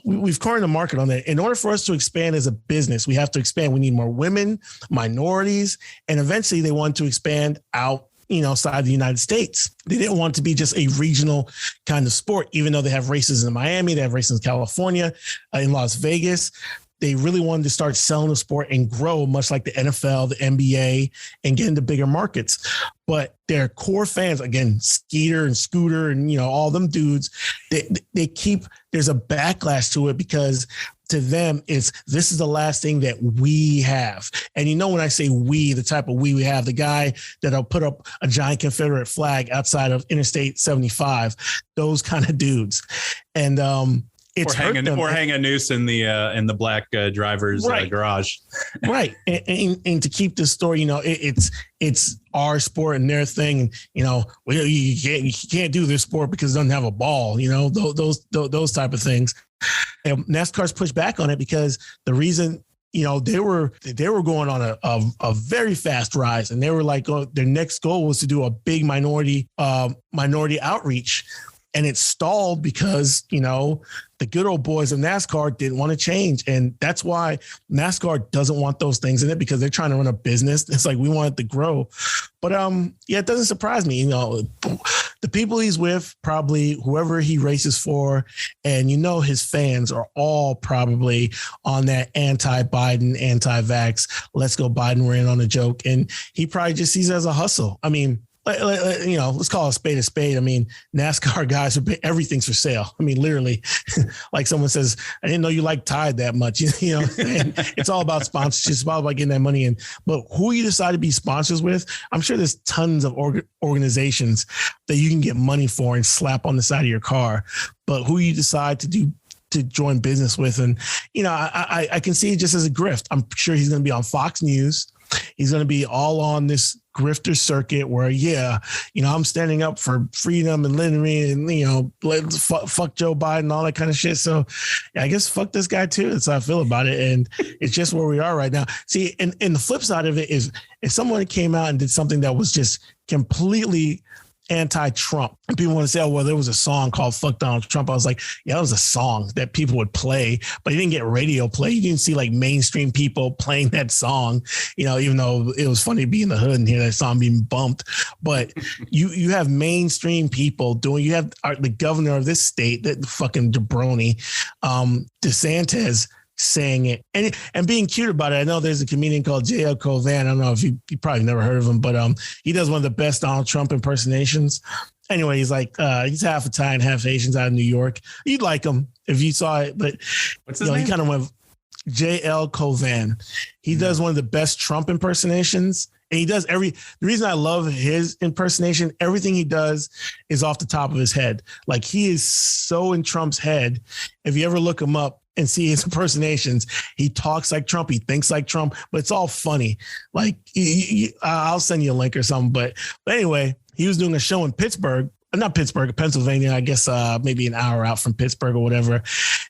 We've cornered the market on that. In order for us to expand as a business, we have to expand. We need more women, minorities, and eventually they want to expand out outside the United States. They didn't want to be just a regional kind of sport, even though they have races in Miami, they have races in California, in Las Vegas. They really wanted to start selling the sport and grow, much like the NFL, the NBA, and get into bigger markets. But their core fans, again, Skeeter and Scooter and, all them dudes, there's a backlash to it because to them, this is the last thing that we have. And when I say we, the type of we have, the guy that'll put up a giant Confederate flag outside of Interstate 75, those kind of dudes. And, or hang a noose in the black driver's garage. Right. And to keep this story, it's our sport and their thing. You can't do this sport because it doesn't have a ball, those type of things. And NASCAR's pushed back on it because the reason they were going on a very fast rise, and they were like, their next goal was to do a big minority outreach. And it stalled because, the good old boys of NASCAR didn't want to change. And that's why NASCAR doesn't want those things in it, because they're trying to run a business. It's like, we want it to grow. But it doesn't surprise me. The people he's with, probably whoever he races for, and his fans are all probably on that anti-Biden, anti-vax, let's go Biden, we're in on a joke. And he probably just sees it as a hustle. I mean, let's call a spade a spade. I mean, NASCAR guys, everything's for sale. I mean, literally, like someone says, I didn't know you liked Tide that much. It's all about sponsorships. It's all about getting that money in. But who you decide to be sponsors with, I'm sure there's tons of organizations that you can get money for and slap on the side of your car. But who you decide to join business with, and I can see it just as a grift. I'm sure he's going to be on Fox News. He's going to be all on this grifter circuit where, I'm standing up for freedom and liberty and, let's fuck Joe Biden and all that kind of shit. So I guess fuck this guy too. That's how I feel about it. And it's just where we are right now. See, and the flip side of it is, if someone came out and did something that was just completely anti-Trump, and people want to say, oh, well, there was a song called Fuck Donald Trump. I was like, yeah, that was a song that people would play, but you didn't get radio play. You didn't see like mainstream people playing that song, even though it was funny to be in the hood and hear that song being bumped. But you have mainstream people you have the governor of this state, that fucking jabroni, DeSantis, saying it and being cute about it. I know there's a comedian called J.L. Covan. I don't know if you probably never heard of him, but he does one of the best Donald Trump impersonations. Anyway, he's like, he's half Italian, half Asian, out of New York. You'd like him if you saw it, but what's his name? He kind of went J.L. Covan. He does one of the best Trump impersonations. And he does the reason I love his impersonation, everything he does is off the top of his head. Like, he is so in Trump's head. If you ever look him up and see his impersonations, he talks like Trump, he thinks like Trump, but it's all funny. Like, I'll send you a link or something. But anyway, he was doing a show in Pennsylvania, I guess maybe an hour out from Pittsburgh or whatever.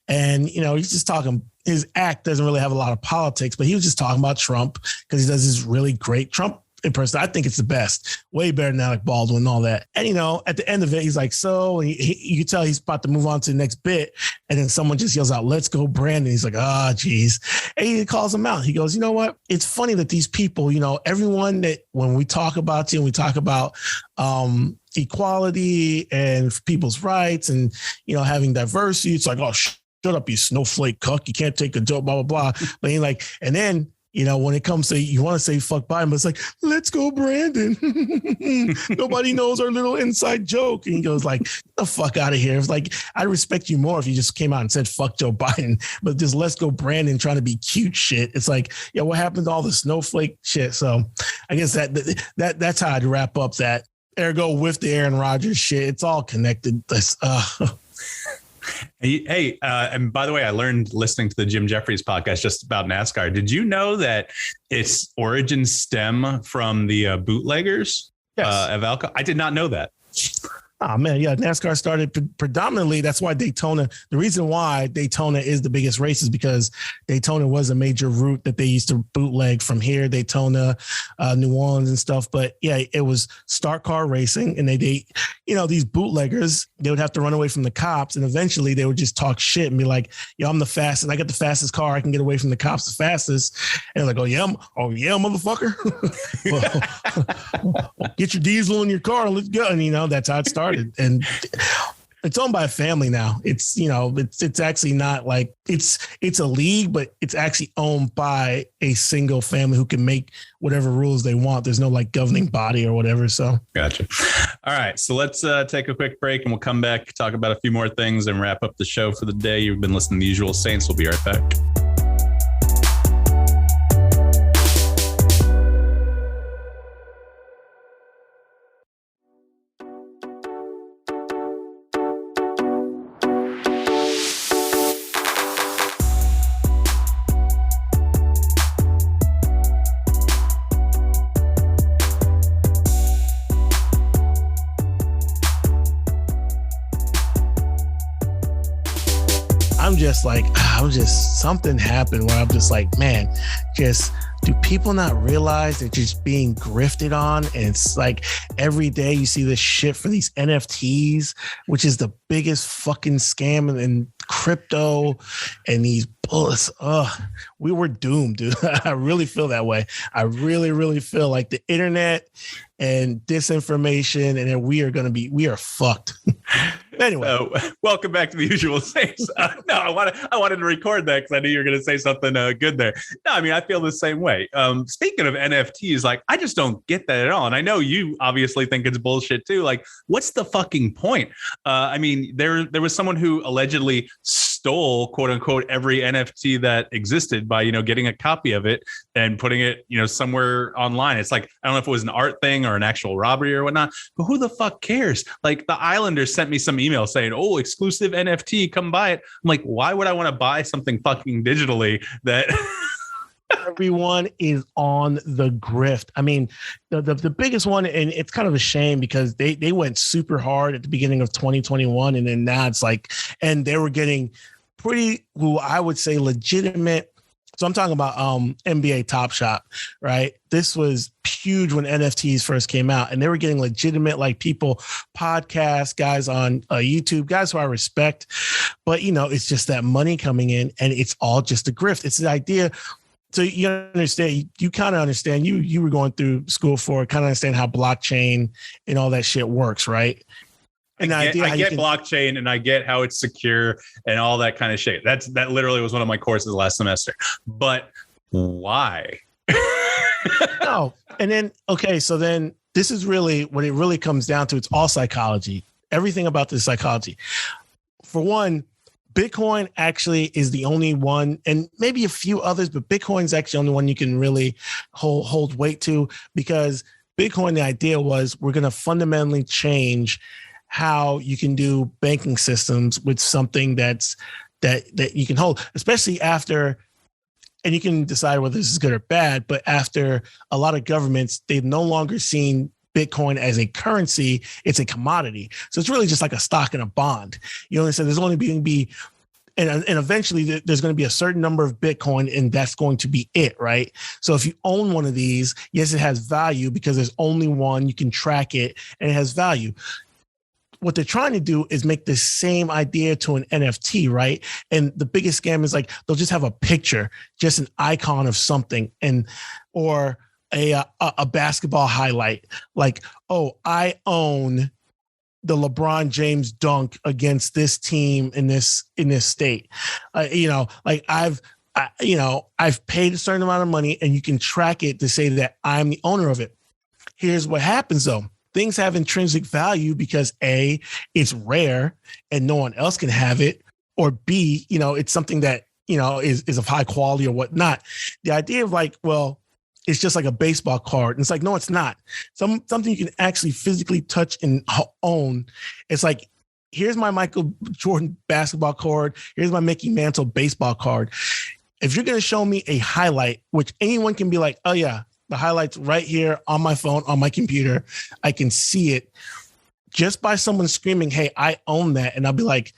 And, he's just talking, his act doesn't really have a lot of politics, but he was just talking about Trump because he does this really great Trump impersonation. I think it's the best, way better than Alec Baldwin and all that. And, at the end of it, he's like, so, and you can tell he's about to move on to the next bit. And then someone just yells out, let's go, Brandon. He's like, geez. And he calls him out. He goes, you know what? It's funny that these people, everyone that when we talk about you and we talk about equality and people's rights and, having diversity, it's like, oh, shut up, you snowflake cuck. You can't take a joke, blah, blah, blah. But he's like, and then, when it comes to, you want to say fuck Biden, but it's like, let's go, Brandon. Nobody knows our little inside joke. And he goes like, get the fuck out of here. It's like, I respect you more if you just came out and said fuck Joe Biden, but just let's go, Brandon, trying to be cute shit. It's like, what happened to all the snowflake shit? So I guess that's how I'd wrap up that. Ergo with the Aaron Rodgers shit. It's all connected. Hey, and by the way, I learned listening to the Jim Jeffries podcast just about NASCAR. Did you know that its origins stem from the bootleggers of alcohol? I did not know that. Oh, man. Yeah. NASCAR started predominantly. That's why Daytona, the reason why Daytona is the biggest race is because Daytona was a major route that they used to bootleg from here, Daytona, New Orleans and stuff. But yeah, it was stock car racing. And they these bootleggers, they would have to run away from the cops. And eventually they would just talk shit and be like, I'm the fastest. I got the fastest car. I can get away from the cops the fastest. And they're like, oh yeah, motherfucker. Get your diesel in your car. Let's go. And that's how it started. And it's owned by a family now. It's it's actually not like it's a league, but it's actually owned by a single family who can make whatever rules they want. There's no like governing body or whatever. So gotcha. All right, so let's take a quick break and we'll come back, talk about a few more things, and wrap up the show for the day. You've been listening to The Usual Saints. We'll be right back. something happened where I'm just like, man, just do people not realize they're just being grifted on? And it's like every day you see this shit for these NFTs, which is the biggest fucking scam in crypto, and these bullets. We were doomed, dude. I really feel that way. I really, really feel like the internet and disinformation, and then we are fucked. Anyway, welcome back to the usual Saints. No, I wanted to record that because I knew you were going to say something good there. No, I mean, I feel the same way. Speaking of NFTs, like, I just don't get that at all. And I know you obviously think it's bullshit too. Like, what's the fucking point? I mean, there was someone who allegedly stole, quote unquote, every NFT that existed by, getting a copy of it and putting it, somewhere online. It's like, I don't know if it was an art thing or an actual robbery or whatnot, but who the fuck cares? Like, the Islanders sent me some email saying, "Oh, exclusive NFT, come buy it." I'm like, why would I want to buy something fucking digitally that everyone is on the grift? I mean, the biggest one, and it's kind of a shame because they went super hard at the beginning of 2021, and then now it's like, and they were getting pretty, who I would say legitimate. So I'm talking about NBA Top Shot, right? This was huge when NFTs first came out, and they were getting legitimate, like, people, podcasts, guys on YouTube, guys who I respect. But, it's just that money coming in, and it's all just a grift. It's the idea. So you understand, you kind of understand, you were going through school for it, kind of understand how blockchain and all that shit works, right? And I get blockchain, and I get how it's secure and all that kind of shit. That literally was one of my courses last semester. But why? No. And then, okay, so then this is really what it really comes down to. It's all psychology. Everything about this psychology. For one, Bitcoin actually is the only one, and maybe a few others, but Bitcoin's actually the only one you can really hold weight to, because Bitcoin, the idea was, we're going to fundamentally change how you can do banking systems with something that you can hold, especially after, and you can decide whether this is good or bad, but after a lot of governments, they've no longer seen Bitcoin as a currency, it's a commodity. So it's really just like a stock and a bond. You know, so there's only going to be, and eventually there's going to be a certain number of Bitcoin, and that's going to be it, right? So if you own one of these, yes, it has value because there's only one, you can track it, and it has value. What they're trying to do is make the same idea to an NFT, right? And the biggest scam is like, they'll just have a picture, just an icon of something, or a basketball highlight, like, oh, I own the LeBron James dunk against this team in this state. Like I've paid a certain amount of money, and you can track it to say that I'm the owner of it. Here's what happens though. Things have intrinsic value because A, it's rare and no one else can have it, or B, it's something that, is of high quality or whatnot. The idea of like, well, it's just like a baseball card. And it's like, no, it's not. Something you can actually physically touch and own. It's like, here's my Michael Jordan basketball card. Here's my Mickey Mantle baseball card. If you're going to show me a highlight, which anyone can be like, oh yeah, the highlights right here on my phone, on my computer, I can see it just by someone screaming, hey, I own that. And I'll be like,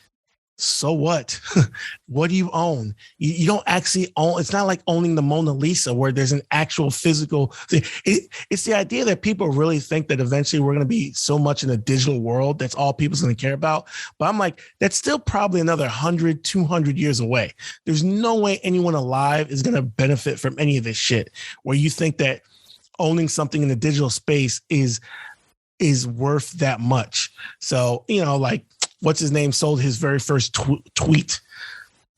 so what? What do you own? You don't actually own. It's not like owning the Mona Lisa where there's an actual physical thing. It's the idea that people really think that eventually we're going to be so much in a digital world. That's all people's going to care about. But I'm like, that's still probably another 100, 200 years away. There's no way anyone alive is going to benefit from any of this shit where you think that owning something in the digital space is worth that much. So, like, what's his name sold his very first tweet,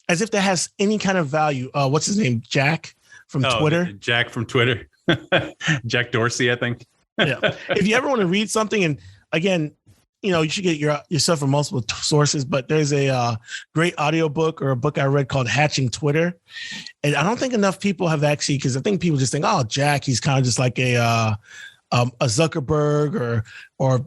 as if that has any kind of value. What's his name? Jack from Twitter. Jack from Twitter. Jack Dorsey, I think. Yeah. If you ever want to read something, and again, you should get yourself from multiple sources, but there's a great audiobook or a book I read called Hatching Twitter. And I don't think enough people have actually, because I think people just think, oh, Jack, he's kind of just like a Zuckerberg or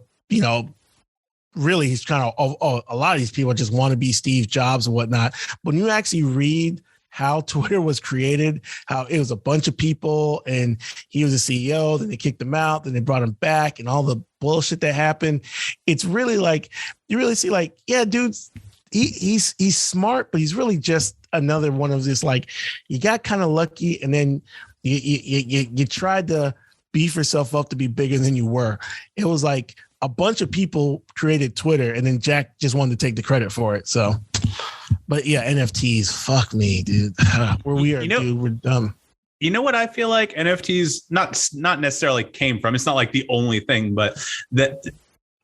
really, he's kind of, a lot of these people just want to be Steve Jobs and whatnot. But when you actually read how Twitter was created, how it was a bunch of people and he was a CEO, then they kicked him out, then they brought him back and all the bullshit that happened. It's really like, you really see like, yeah, dudes, he's smart, but he's really just another one of this, like, you got kind of lucky, and then you tried to beef yourself up to be bigger than you were. It was like a bunch of people created Twitter, and then Jack just wanted to take the credit for it. So, but yeah, NFTs, fuck me, dude. Where we are, dude, we're dumb. You know what I feel like NFTs not necessarily came from? It's not like the only thing, but that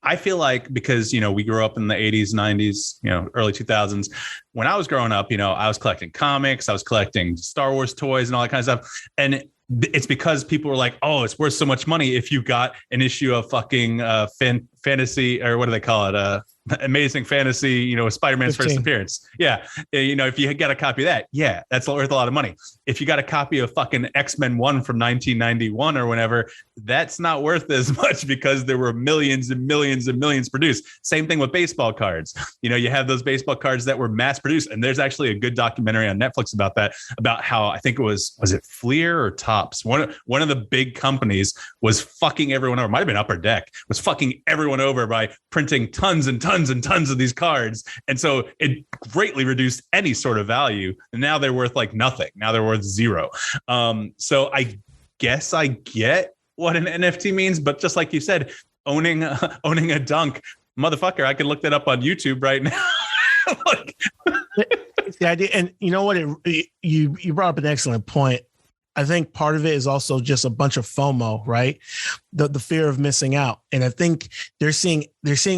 I feel like, because, we grew up in the 80s, 90s, early 2000s. When I was growing up, I was collecting comics, I was collecting Star Wars toys and all that kind of stuff. And it's because people were like, oh, it's worth so much money if you got an issue of fucking fantasy, or what do they call it? Amazing Fantasy, Spider-Man's 15. first appearance. Yeah. If you got a copy of that, yeah, that's worth a lot of money. If you got a copy of fucking X-Men 1 from 1991 or whenever, that's not worth as much, because there were millions and millions and millions produced. Same thing with baseball cards. You have those baseball cards that were mass produced. And there's actually a good documentary on Netflix about that, about how, I think it was it Fleer or Topps? One of the big companies was fucking everyone over. Might've been Upper Deck, was fucking everyone over by printing tons and tons and tons of these cards. And so it greatly reduced any sort of value. And now they're worth like nothing. Now they're worth zero. So I guess I get what an NFT means, but just like you said, owning a dunk, motherfucker, I can look that up on YouTube right now. Like, it's the idea. And you know what? You brought up an excellent point. I think part of it is also just a bunch of FOMO, right? The fear of missing out. And I think they're seeing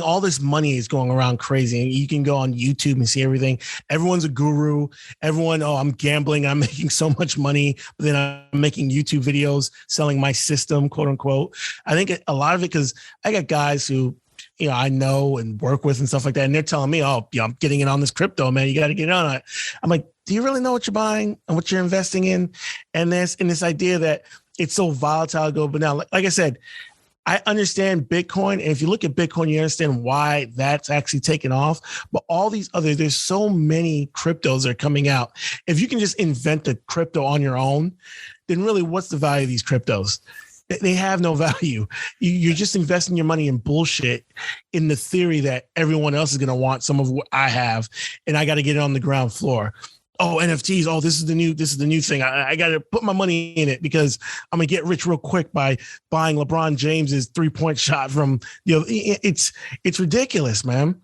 all this money is going around crazy. And you can go on YouTube and see everything. Everyone's a guru. Everyone, I'm gambling, I'm making so much money, but then I'm making YouTube videos selling my system, quote unquote. I think a lot of it, because I got guys who, I know and work with and stuff like that. And they're telling me, I'm getting in on this crypto, man. You got to get on it. I'm like, do you really know what you're buying and what you're investing in? And this idea that it's so volatile. But now, like I said, I understand Bitcoin. And if you look at Bitcoin, you understand why that's actually taken off. But all these there's so many cryptos that are coming out. If you can just invent the crypto on your own, then really what's the value of these cryptos? They have no value. You're just investing your money in bullshit, in the theory that everyone else is going to want some of what I have, and I got to get it on the ground floor. Oh, NFTs. Oh, this is the new thing. I got to put my money in it because I'm gonna get rich real quick by buying LeBron James's 3-point shot from. It's ridiculous, man.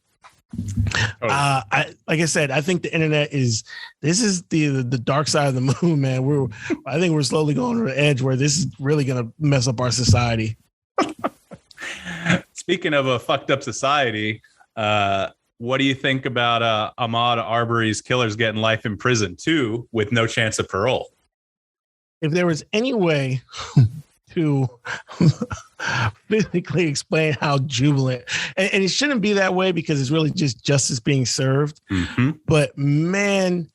Like I said, I think the internet is the dark side of the moon, man. I think we're slowly going to the edge where this is really going to mess up our society. Speaking of a fucked up society, what do you think about Ahmaud Arbery's killers getting life in prison too, with no chance of parole? If there was any way to physically explain how jubilant, and it shouldn't be that way because it's really just justice being served. Mm-hmm. But man,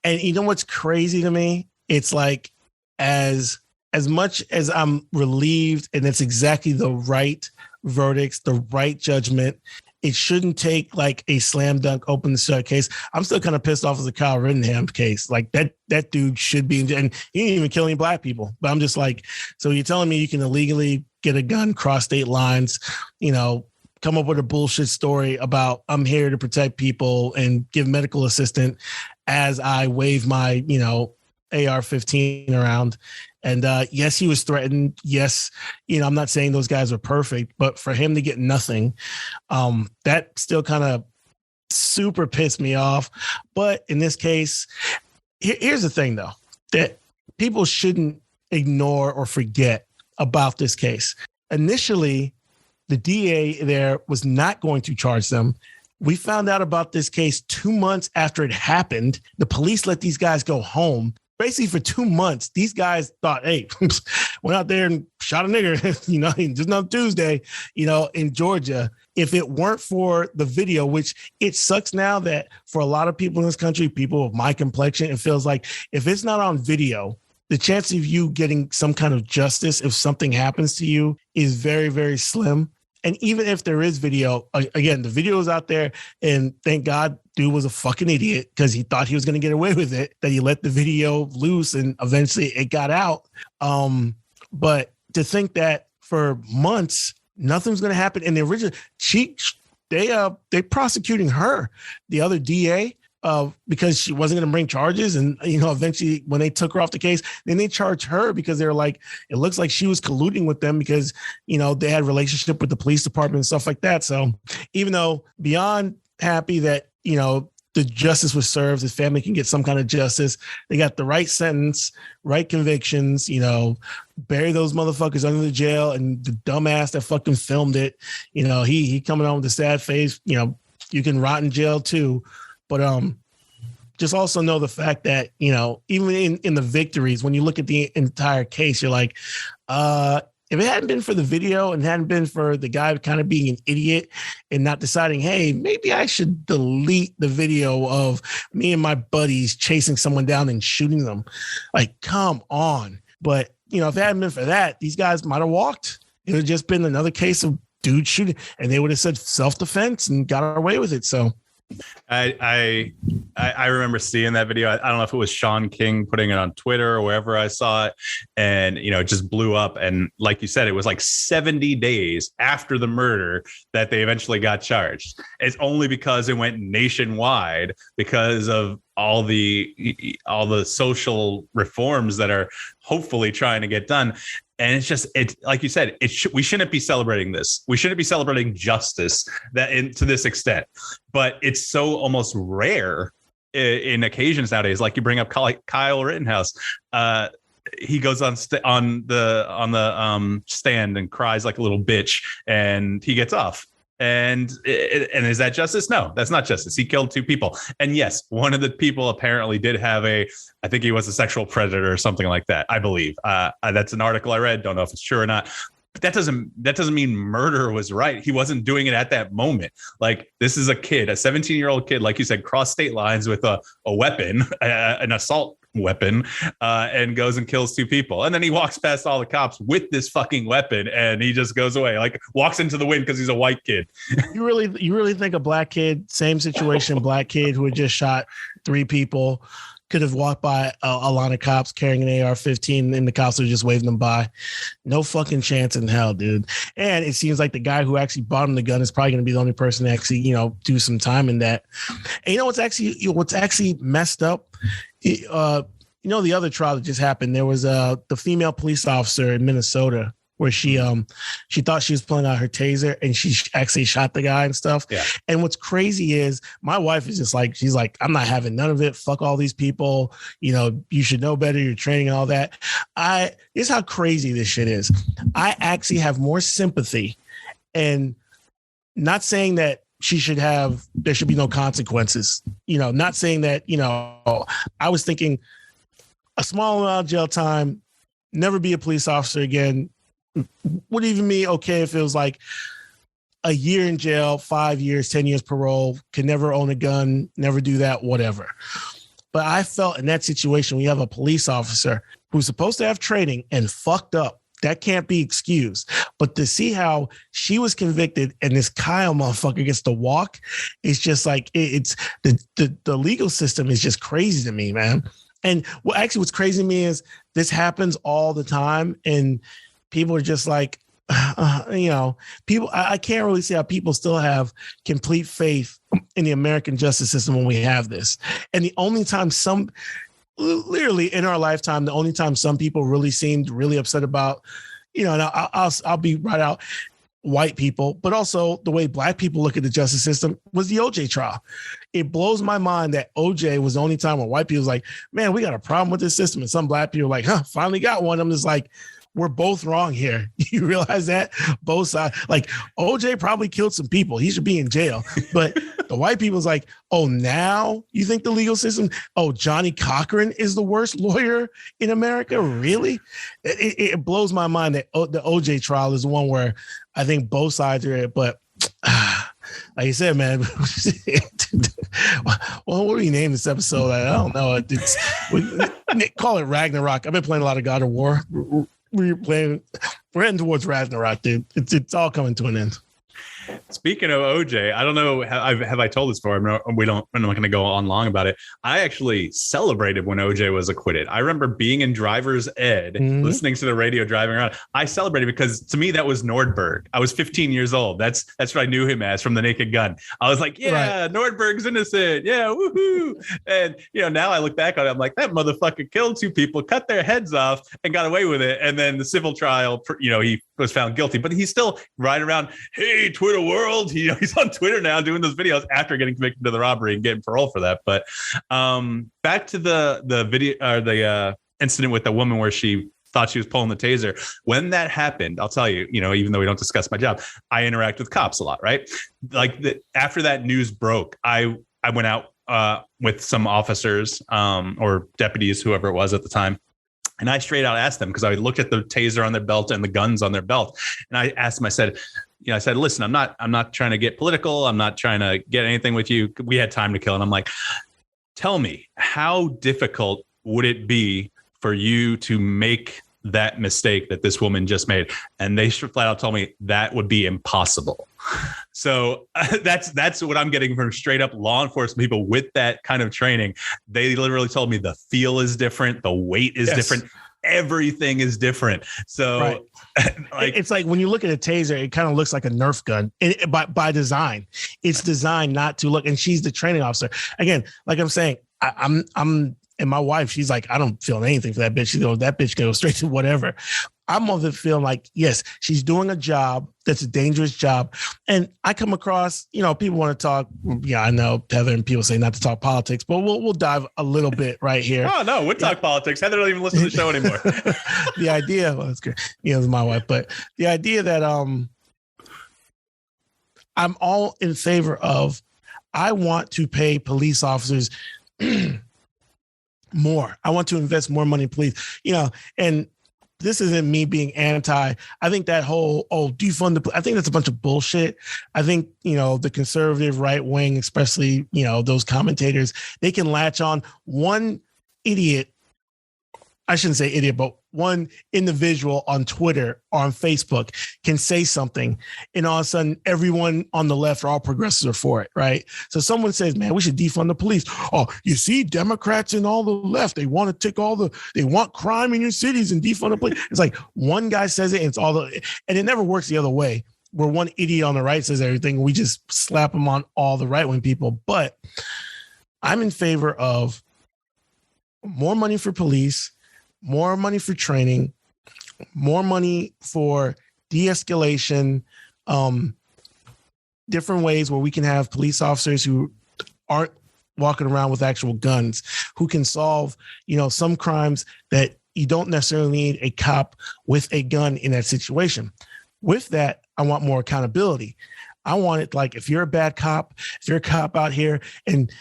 and you know what's crazy to me? It's like as much as I'm relieved, and it's exactly the right verdicts, the right judgment. It shouldn't take like a slam dunk open the shut case. I'm still kind of pissed off as a Kyle Rittenhome case. Like that dude should be, and he didn't even kill any black people. But I'm just like, so you're telling me you can illegally get a gun, cross state lines, come up with a bullshit story about I'm here to protect people and give medical assistance as I wave my, AR-15 around. And yes, he was threatened. Yes, I'm not saying those guys are perfect, but for him to get nothing, that still kind of super pissed me off. But in this case, here's the thing, though, that people shouldn't ignore or forget about this case. Initially, the DA there was not going to charge them. We found out about this case 2 months after it happened. The police let these guys go home. Basically, for 2 months, these guys thought, hey, went out there and shot a nigger, just on Tuesday, in Georgia. If it weren't for the video, which it sucks now that for a lot of people in this country, people of my complexion, it feels like if it's not on video, the chance of you getting some kind of justice if something happens to you is very, very slim. And even if there is video, again, the video is out there, and thank God dude was a fucking idiot because he thought he was going to get away with it, that he let the video loose and eventually it got out. But to think that for months, nothing's going to happen. And the original, they prosecuting her, the other DA, because she wasn't going to bring charges. And, eventually when they took her off the case, then they charged her because they're like, it looks like she was colluding with them because, they had a relationship with the police department and stuff like that. So even though beyond happy that, the justice was served, his family can get some kind of justice. They got the right sentence, right convictions, bury those motherfuckers under the jail. And the dumbass that fucking filmed it, he coming on with a sad face, you can rot in jail too. But just also know the fact that, even in the victories, when you look at the entire case, you're like, if it hadn't been for the video and hadn't been for the guy kind of being an idiot and not deciding, hey, maybe I should delete the video of me and my buddies chasing someone down and shooting them. Like, come on. But, if it hadn't been for that, these guys might have walked. It would have just been another case of dude shooting, and they would have said self-defense and got away with it. So I remember seeing that video. I don't know if it was Sean King putting it on Twitter or wherever I saw it, and it just blew up. And like you said, it was like 70 days after the murder that they eventually got charged. It's only because it went nationwide because of all the social reforms that are hopefully trying to get done. And it's like you said, we shouldn't be celebrating this. We shouldn't be celebrating justice to this extent. But it's so almost rare in occasions nowadays. Like you bring up Kyle Rittenhouse. He goes on the stand and cries like a little bitch, and he gets off. And is that justice? No, that's not justice. He killed 2 people. And yes, one of the people apparently did have I think he was a sexual predator or something like that, I believe. That's an article I read. Don't know if it's true or not. But that doesn't mean murder was right. He wasn't doing it at that moment. Like, this is a kid, a 17-year-old kid, like you said, crossed state lines with a weapon, an assault weapon, and goes and kills 2 people. And then he walks past all the cops with this fucking weapon, and he just goes away, like walks into the wind because he's a white kid. You really think a black kid, same situation, black kid who had just shot 3 people could have walked by a line of cops carrying an AR-15 and the cops would just waving them by? No fucking chance in hell, dude. And it seems like the guy who actually bought him the gun is probably going to be the only person to actually, do some time in that. And what's actually messed up? The other trial that just happened, there was the female police officer in Minnesota where she thought she was pulling out her taser and she actually shot the guy and stuff. Yeah. And what's crazy is my wife is just like, she's like, I'm not having none of it. Fuck all these people. You should know better. Your training and all that. Here's how crazy this shit is. I actually have more sympathy, and not saying that there should be no consequences. Not saying that, I was thinking a small amount of jail time, never be a police officer again. Would even be okay if it was like a year in jail, 5 years, 10 years parole, can never own a gun, never do that, whatever. But I felt in that situation, we have a police officer who's supposed to have training and fucked up. That can't be excused. But to see how she was convicted and this Kyle motherfucker gets to walk, it's just like, it's the legal system is just crazy to me, man. And what's crazy to me is this happens all the time. And people are just like, people, I can't really see how people still have complete faith in the American justice system when we have this. And the only time literally in our lifetime, the only time some people really seemed really upset about, and I'll be right out, white people, but also the way black people look at the justice system was the OJ trial. It blows my mind that OJ was the only time where white people was like, man, we got a problem with this system. And some black people are like, finally got one. I'm just like, we're both wrong here. You realize that? Both sides. Like, OJ probably killed some people. He should be in jail. But the white people's like, oh, now you think the legal system? Oh, Johnny Cochran is the worst lawyer in America? Really? It blows my mind that the OJ trial is the one where I think both sides are it. But like you said, man, well, what do we name this episode? I don't know. Call it Ragnarok. I've been playing a lot of God of War. We're heading towards Ragnarok, dude. It's all coming to an end. Speaking of OJ, I don't know. Have I told this before? I'm not going to go on long about it. I actually celebrated when OJ was acquitted. I remember being in driver's ed, listening to the radio driving around. I celebrated because to me that was Nordberg. I was 15 years old. That's what I knew him as from The Naked Gun. I was like, yeah, right. Nordberg's innocent. Yeah, woohoo! And now I look back on it, I'm like, that motherfucker killed 2 people, cut their heads off, and got away with it. And then the civil trial, he was found guilty, but he's still riding around. Hey, Twitter world, he's on Twitter now doing those videos after getting convicted of the robbery and getting parole for that. But back to the video or the incident with the woman where she thought she was pulling the taser. When that happened, I'll tell you, even though we don't discuss my job, I interact with cops a lot, right? Like after that news broke, I went out with some officers or deputies, whoever it was at the time. And I straight out asked them, because I looked at the taser on their belt and the guns on their belt. And I asked them, I said, listen, I'm not trying to get political. I'm not trying to get anything with you. We had time to kill. And I'm like, tell me, how difficult would it be for you to make that mistake that this woman just made? And they flat out told me that would be impossible. So that's what I'm getting from straight up law enforcement people with that kind of training. They literally told me the feel is different. The weight is different. Everything is different. So it's like when you look at a taser, it kind of looks like a Nerf gun by design. It's designed not to look, and she's the training officer. Again, like I'm saying, I'm and my wife, she's like, I don't feel anything for that bitch. She goes, that bitch can go straight to whatever. I'm of the feeling like, yes, she's doing a job that's a dangerous job. And I come across, people want to talk. Yeah, I know, Heather, and people say not to talk politics, but we'll dive a little bit right here. Oh, no, we'll talk politics. Heather don't even listen to the show anymore. The idea, well, that's good. It's my wife, but the idea that I'm all in favor of, I want to pay police officers more. I want to invest more money in police, and this isn't me being anti. I think that whole, defund the, I think that's a bunch of bullshit. I think, the conservative right wing, especially, those commentators, they can latch on one idiot. I shouldn't say idiot, but one individual on Twitter or on Facebook can say something, and all of a sudden everyone on the left or all progressives are for it, right? So someone says, man, we should defund the police. Oh, you see, Democrats and all the left, they want to they want crime in your cities and defund the police. It's like one guy says it, and it's and it never works the other way, where one idiot on the right says everything. We just slap them on all the right-wing people. But I'm in favor of more money for police, more money for training, more money for de-escalation, different ways where we can have police officers who aren't walking around with actual guns, who can solve, some crimes that you don't necessarily need a cop with a gun in that situation. With that, I want more accountability. I want it like, if you're a bad cop, if you're a cop out here and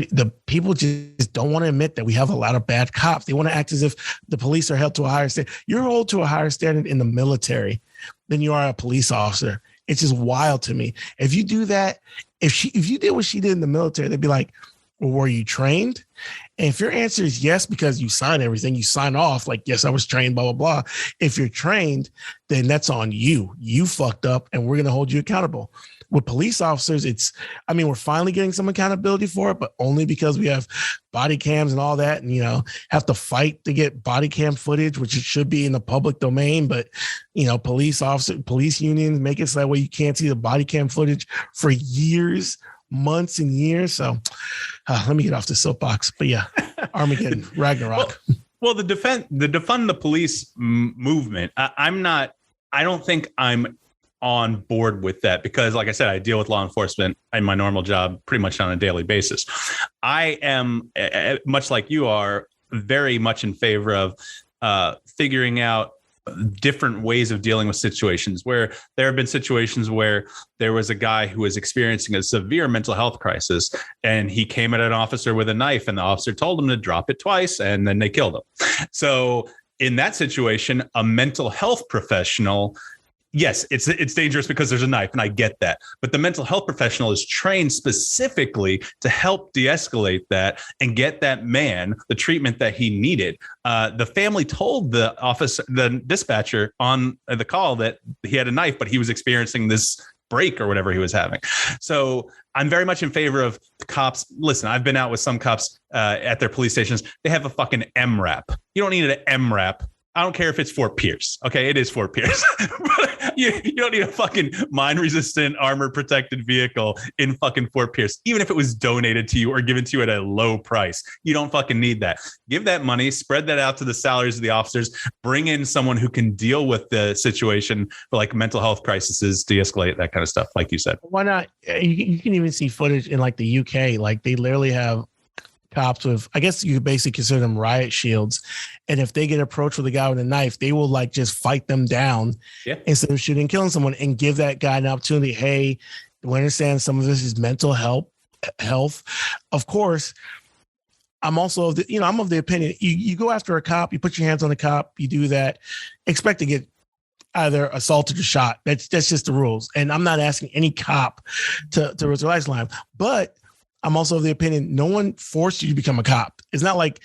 the people just don't want to admit that we have a lot of bad cops. They want to act as if the police are held to a higher standard. You're held to a higher standard in the military than you are a police officer. It's just wild to me. If you do that, if you did what she did in the military, they'd be like, well, were you trained? And if your answer is yes, because you sign everything, you sign off like, yes, I was trained, blah, blah, blah. If you're trained, then that's on you. You fucked up, and we're going to hold you accountable. With police officers, we're finally getting some accountability for it, but only because we have body cams and all that, and, have to fight to get body cam footage, which it should be in the public domain. But, police unions make it so that way you can't see the body cam footage for years, months and years. So let me get off the soapbox. But yeah, Armageddon, Ragnarok. Well, the defund the police movement, I don't think I'm on board with that, because like I said, I deal with law enforcement in my normal job pretty much on a daily basis. I am, much like you are, very much in favor of figuring out different ways of dealing with situations, where there have been situations where there was a guy who was experiencing a severe mental health crisis, and he came at an officer with a knife, and the officer told him to drop it twice, and then they killed him. So in that situation, a mental health professional, yes, it's dangerous because there's a knife, and I get that. But the mental health professional is trained specifically to help de-escalate that and get that man the treatment that he needed. The family told the dispatcher on the call that he had a knife, but he was experiencing this break or whatever he was having. So I'm very much in favor of the cops. Listen, I've been out with some cops at their police stations. They have a fucking MRAP. You don't need an MRAP. I don't care if it's Fort Pierce. Okay, it is Fort Pierce. But you don't need a fucking mine-resistant, armor-protected vehicle in fucking Fort Pierce, even if it was donated to you or given to you at a low price. You don't fucking need that. Give that money, spread that out to the salaries of the officers, bring in someone who can deal with the situation for like mental health crises, de-escalate, that kind of stuff, like you said. Why not? You can even see footage in like the UK. Like they literally have cops with, I guess you could basically consider them riot shields. And if they get approached with a guy with a knife, they will like just fight them down instead of shooting and killing someone, and give that guy an opportunity. Hey, we understand some of this is mental health. Of course, I'm also of the, I'm of the opinion you go after a cop, you put your hands on the cop, you do that, expect to get either assaulted or shot. That's just the rules. And I'm not asking any cop to risk their lifeline, but I'm also of the opinion no one forced you to become a cop. It's not like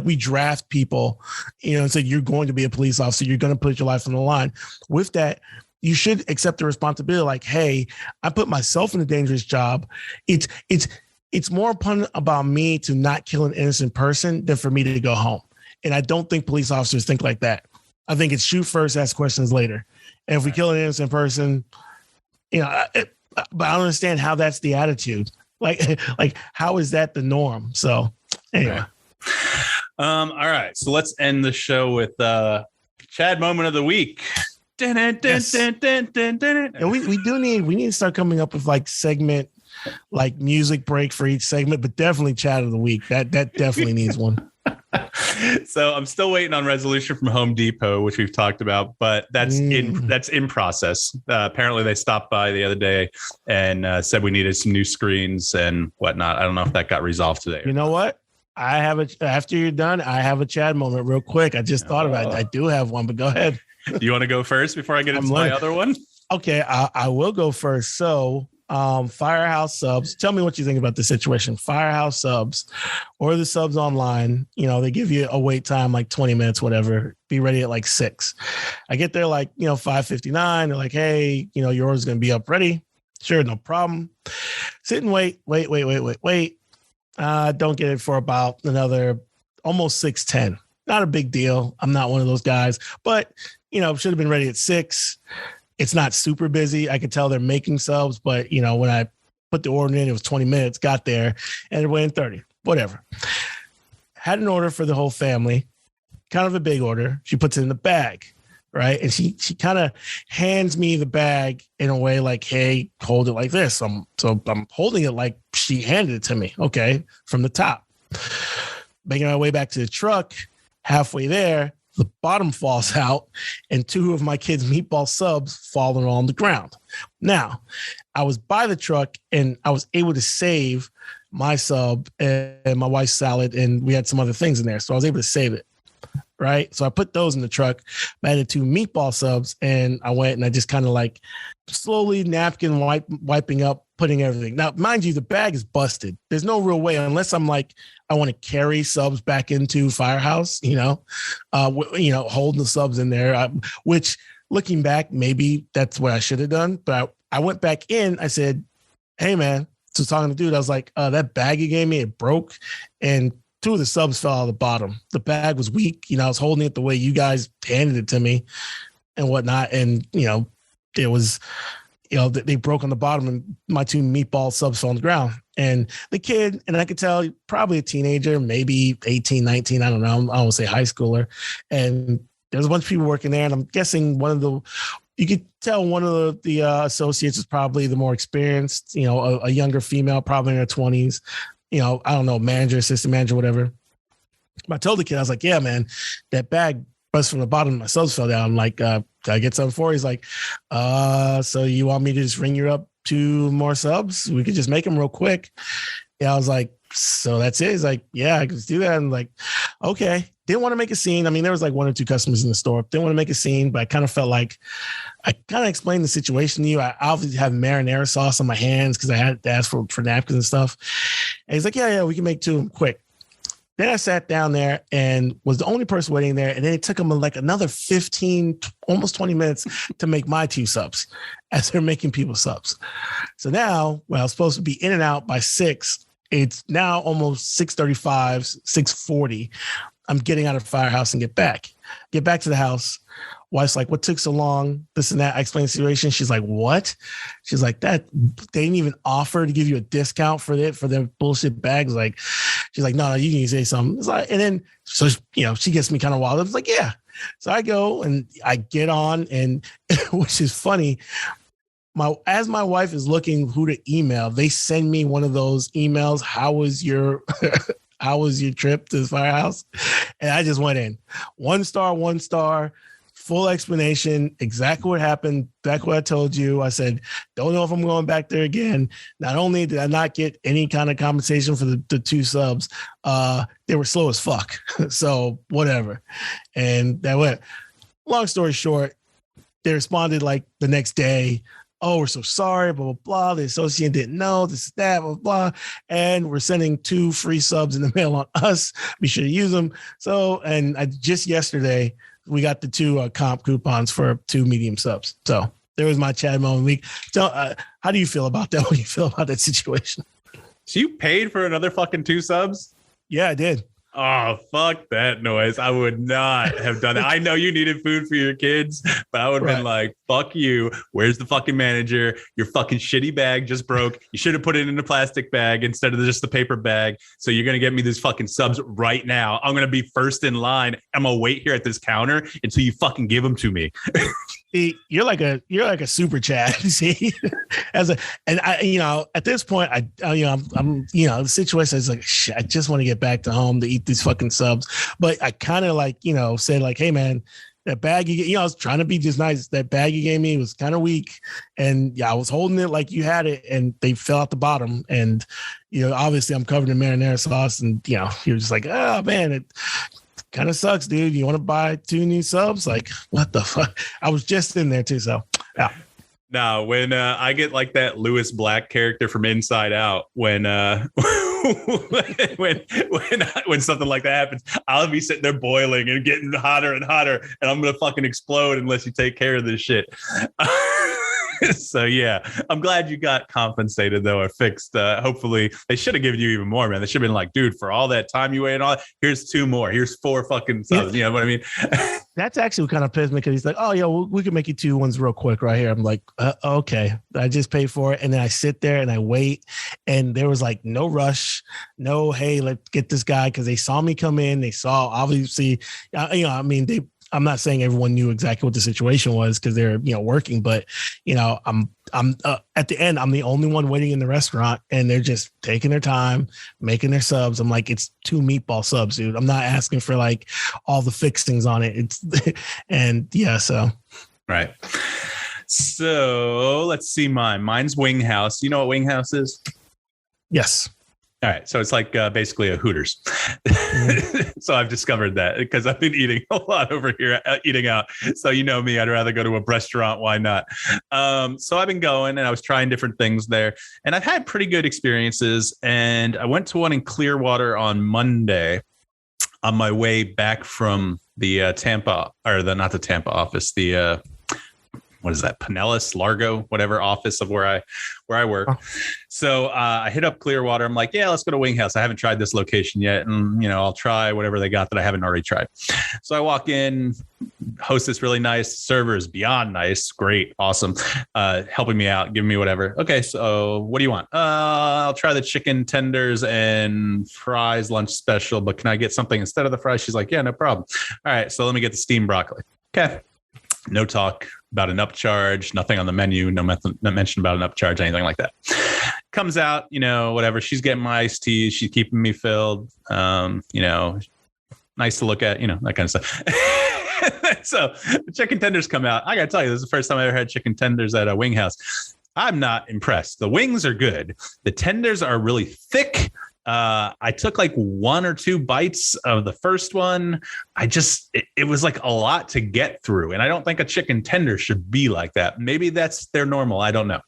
we draft people, and say you're going to be a police officer, you're going to put your life on the line. With that, you should accept the responsibility. Like, hey, I put myself in a dangerous job. It's more about me to not kill an innocent person than for me to go home. And I don't think police officers think like that. I think it's shoot first, ask questions later. And if we kill an innocent person, but I don't understand how that's the attitude. Like how is that the norm? So anyway. All right. So let's end the show with Chad moment of the week. Yes. And we need to start coming up with like segment, like music break for each segment, but definitely Chad of the week. That definitely needs one. So I'm still waiting on resolution from Home Depot, which we've talked about, but that's in process. Apparently they stopped by the other day and said we needed some new screens and whatnot. I don't know if that got resolved today. You know what? After you're done, I have a Chad moment real quick. I just thought about it. I do have one, but go ahead. Do you want to go first before I get into my other one? Okay, I will go first. So Firehouse Subs, tell me what you think about the situation. Firehouse Subs or the subs online, they give you a wait time like 20 minutes, whatever. Be ready at like 6. I get there like 5:59. They're like, hey, your order's gonna be up ready. Sure, no problem. Sit and wait. Don't get it for about another almost 6:10. Not a big deal. I'm not one of those guys, but should have been ready at 6. It's not super busy. I could tell they're making subs, but when I put the order in, it was 20 minutes, got there, and they're waiting 30, whatever. Had an order for the whole family, kind of a big order. She puts it in the bag, right? And she kind of hands me the bag in a way like, hey, hold it like this. I'm holding it like she handed it to me. Okay. From the top, making my way back to the truck, halfway there, the bottom falls out and 2 of my kids' meatball subs falling on the ground. Now, I was by the truck and I was able to save my sub and my wife's salad, and we had some other things in there. So I was able to save it, right? So I put those in the truck. I had 2 meatball subs, and I went and I just kind of like slowly napkin wiping up, putting everything. Now, mind you, the bag is busted. There's no real way, unless I'm like, I want to carry subs back into Firehouse, holding the subs in there, which looking back, maybe that's what I should have done. But I went back in. I said, hey, man, so talking to the dude, I was like, that bag you gave me, it broke. And 2 of the subs fell out of the bottom. The bag was weak. I was holding it the way you guys handed it to me and whatnot. And, it was, they broke on the bottom and my 2 meatball subs fell on the ground. And the kid, and I could tell probably a teenager, maybe 18, 19, I don't know. I don't want to say high schooler. And there's a bunch of people working there. And I'm guessing you could tell one of the associates is probably the more experienced, a younger female, probably in her 20s, I don't know, manager, assistant manager, whatever. But I told the kid, I was like, yeah, man, that bag bust from the bottom. My subs fell down. I'm like, can I get something for you? He's like, so you want me to just ring you up 2 more subs? We could just make them real quick. Yeah, I was like, so that's it? He's like, yeah, I can just do that. And like, okay. Didn't want to make a scene. I mean, there was like 1 or 2 customers in the store. Didn't want to make a scene, but I kind of felt like I kind of explained the situation to you. I obviously have marinara sauce on my hands because I had to ask for napkins and stuff. And he's like, yeah, we can make 2 quick. Then I sat down there and was the only person waiting there. And then it took them like another 15, almost 20 minutes to make my 2 subs as they're making people subs. So now, when I was supposed to be in and out by 6, it's now almost 6:35, 6:40. I'm getting out of Firehouse and get back to the house. Wife's like, what took so long? This and that. I explained the situation. She's like, what? She's like, that they didn't even offer to give you a discount for their bullshit bags. Like, she's like, no, you can say something. It's like, and then, so, she gets me kind of wild. I was like, yeah. So I go and I get on, and which is funny. As my wife is looking who to email, they send me one of those emails. How was your trip to the Firehouse? And I just went in 1 star, full explanation, exactly what happened. Back what I told you. I said, don't know if I'm going back there again. Not only did I not get any kind of compensation for the 2 subs, they were slow as fuck. So whatever. And that went. Long story short, they responded like the next day. Oh, we're so sorry, blah, blah, blah. The associate didn't know, this, that, blah, blah. And we're sending 2 free subs in the mail on us. Be sure to use them. So, and just yesterday, we got the 2 comp coupons for 2 medium subs. So there was my Chad moment week. So how do you feel about that? What do you feel about that situation? So you paid for another fucking 2 subs? Yeah, I did. Oh, fuck that noise. I would not have done that. I know you needed food for your kids, but I would have been like, fuck you. Where's the fucking manager? Your fucking shitty bag just broke. You should have put it in a plastic bag instead of just the paper bag. So you're going to get me these fucking subs right now. I'm going to be first in line. I'm going to wait here at this counter until you fucking give them to me. See, you're like a super Chad. See, at this point, I'm the situation is like, shit, I just want to get back to home to eat these fucking subs. But I kind of said like, hey man, that bag you get, I was trying to be just nice. That bag you gave me was kind of weak, and I was holding it like you had it, and they fell out the bottom. And obviously I'm covered in marinara sauce, and you're just like, oh man, it kind of sucks, dude. You want to buy 2 new subs? Like, what the fuck? I was just in there too, so yeah. Now, when I get like that Lewis Black character from Inside Out, when when something like that happens, I'll be sitting there boiling and getting hotter and hotter, and I'm gonna fucking explode unless you take care of this shit. So yeah, I'm glad you got compensated though, or fixed. Hopefully, they should have given you even more, man. They should have been like, dude, for all that time you waited on, here's 2 more. Here's 4 fucking subs. You know what I mean? That's actually what kind of pissed me, because he's like, oh, yeah, we can make you 2 ones real quick right here. I'm like, okay. I just paid for it. And then I sit there and I wait. And there was like no rush, no, hey, let's get this guy. Because they saw me come in. They saw, obviously, I'm not saying everyone knew exactly what the situation was because they're, working. But, I'm at the end, I'm the only one waiting in the restaurant, and they're just taking their time, making their subs. I'm like, it's 2 meatball subs, dude. I'm not asking for like all the fixings on it. And yeah, so. Right. So let's see mine's Wing House. You know what Wing House is? Yes. All right. So it's like basically a Hooters. So I've discovered that because I've been eating a lot over here, eating out. So you know me, I'd rather go to a restaurant. Why not? So I've been going and I was trying different things there, and I've had pretty good experiences. And I went to one in Clearwater on Monday on my way back from the Tampa, or not the Tampa office, the what is that? Pinellas, Largo, whatever office of where I work. Oh. So I hit up Clearwater. I'm like, yeah, let's go to Wing House. I haven't tried this location yet. And, I'll try whatever they got that I haven't already tried. So I walk in, hostess really nice, servers beyond nice, great, awesome, helping me out, giving me whatever. Okay, so what do you want? I'll try the chicken tenders and fries lunch special, but can I get something instead of the fries? She's like, yeah, no problem. All right, so let me get the steamed broccoli. Okay. No talk about an upcharge, nothing on the menu, no mention about an upcharge, anything like that. Comes out, whatever. She's getting my iced tea. She's keeping me filled. Nice to look at, that kind of stuff. So the chicken tenders come out. I got to tell you, this is the first time I ever had chicken tenders at a Wing House. I'm not impressed. The wings are good. The tenders are really thick. I took like 1 or 2 bites of the first one. It was like a lot to get through. And I don't think a chicken tender should be like that. Maybe that's their normal. I don't know.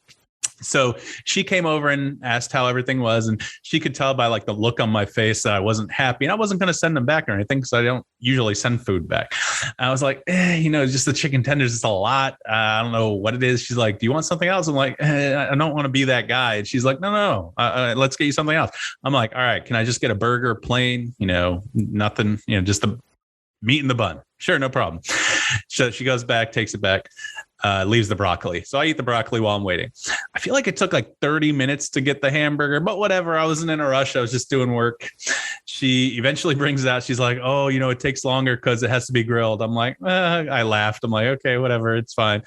So she came over and asked how everything was, and she could tell by like the look on my face that I wasn't happy, and I wasn't going to send them back or anything because I don't usually send food back. I was like, just the chicken tenders is a lot. I don't know what it is. She's like, do you want something else? I'm like, I don't want to be that guy. And she's like, no, let's get you something else. I'm like, all right, can I just get a burger, plain, nothing, just the meat in the bun? Sure, no problem. So she goes back, takes it back. Leaves the broccoli. So I eat the broccoli while I'm waiting. I feel like it took like 30 minutes to get the hamburger, but whatever. I wasn't in a rush. I was just doing work. She eventually brings it out. She's like, oh, it takes longer because it has to be grilled. I'm like, I laughed. I'm like, okay, whatever. It's fine.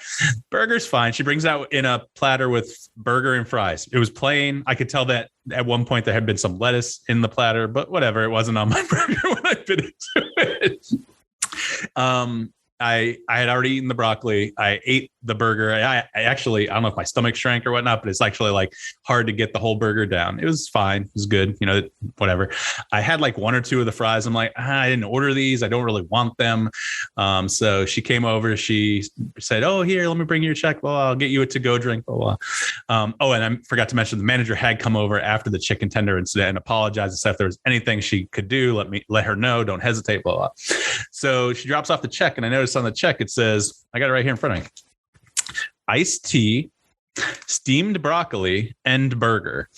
Burger's fine. She brings out in a platter with burger and fries. It was plain. I could tell that at one point there had been some lettuce in the platter, but whatever. It wasn't on my burger when I bit into it. I had already eaten the broccoli. I ate the burger. I actually, I don't know if my stomach shrank or whatnot, but it's actually like hard to get the whole burger down. It was fine. It was good. Whatever. I had like one or two of the fries. I'm like, I didn't order these. I don't really want them. So she came over. She said, oh, here, let me bring you your check. Well, I'll get you a to-go drink. Blah, blah. And I forgot to mention the manager had come over after the chicken tender incident and apologized and said if there was anything she could do, let her know. Don't hesitate. Blah, blah. So she drops off the check, and I noticed on the check it says, I got it right here in front of me, iced tea, steamed broccoli, and burger.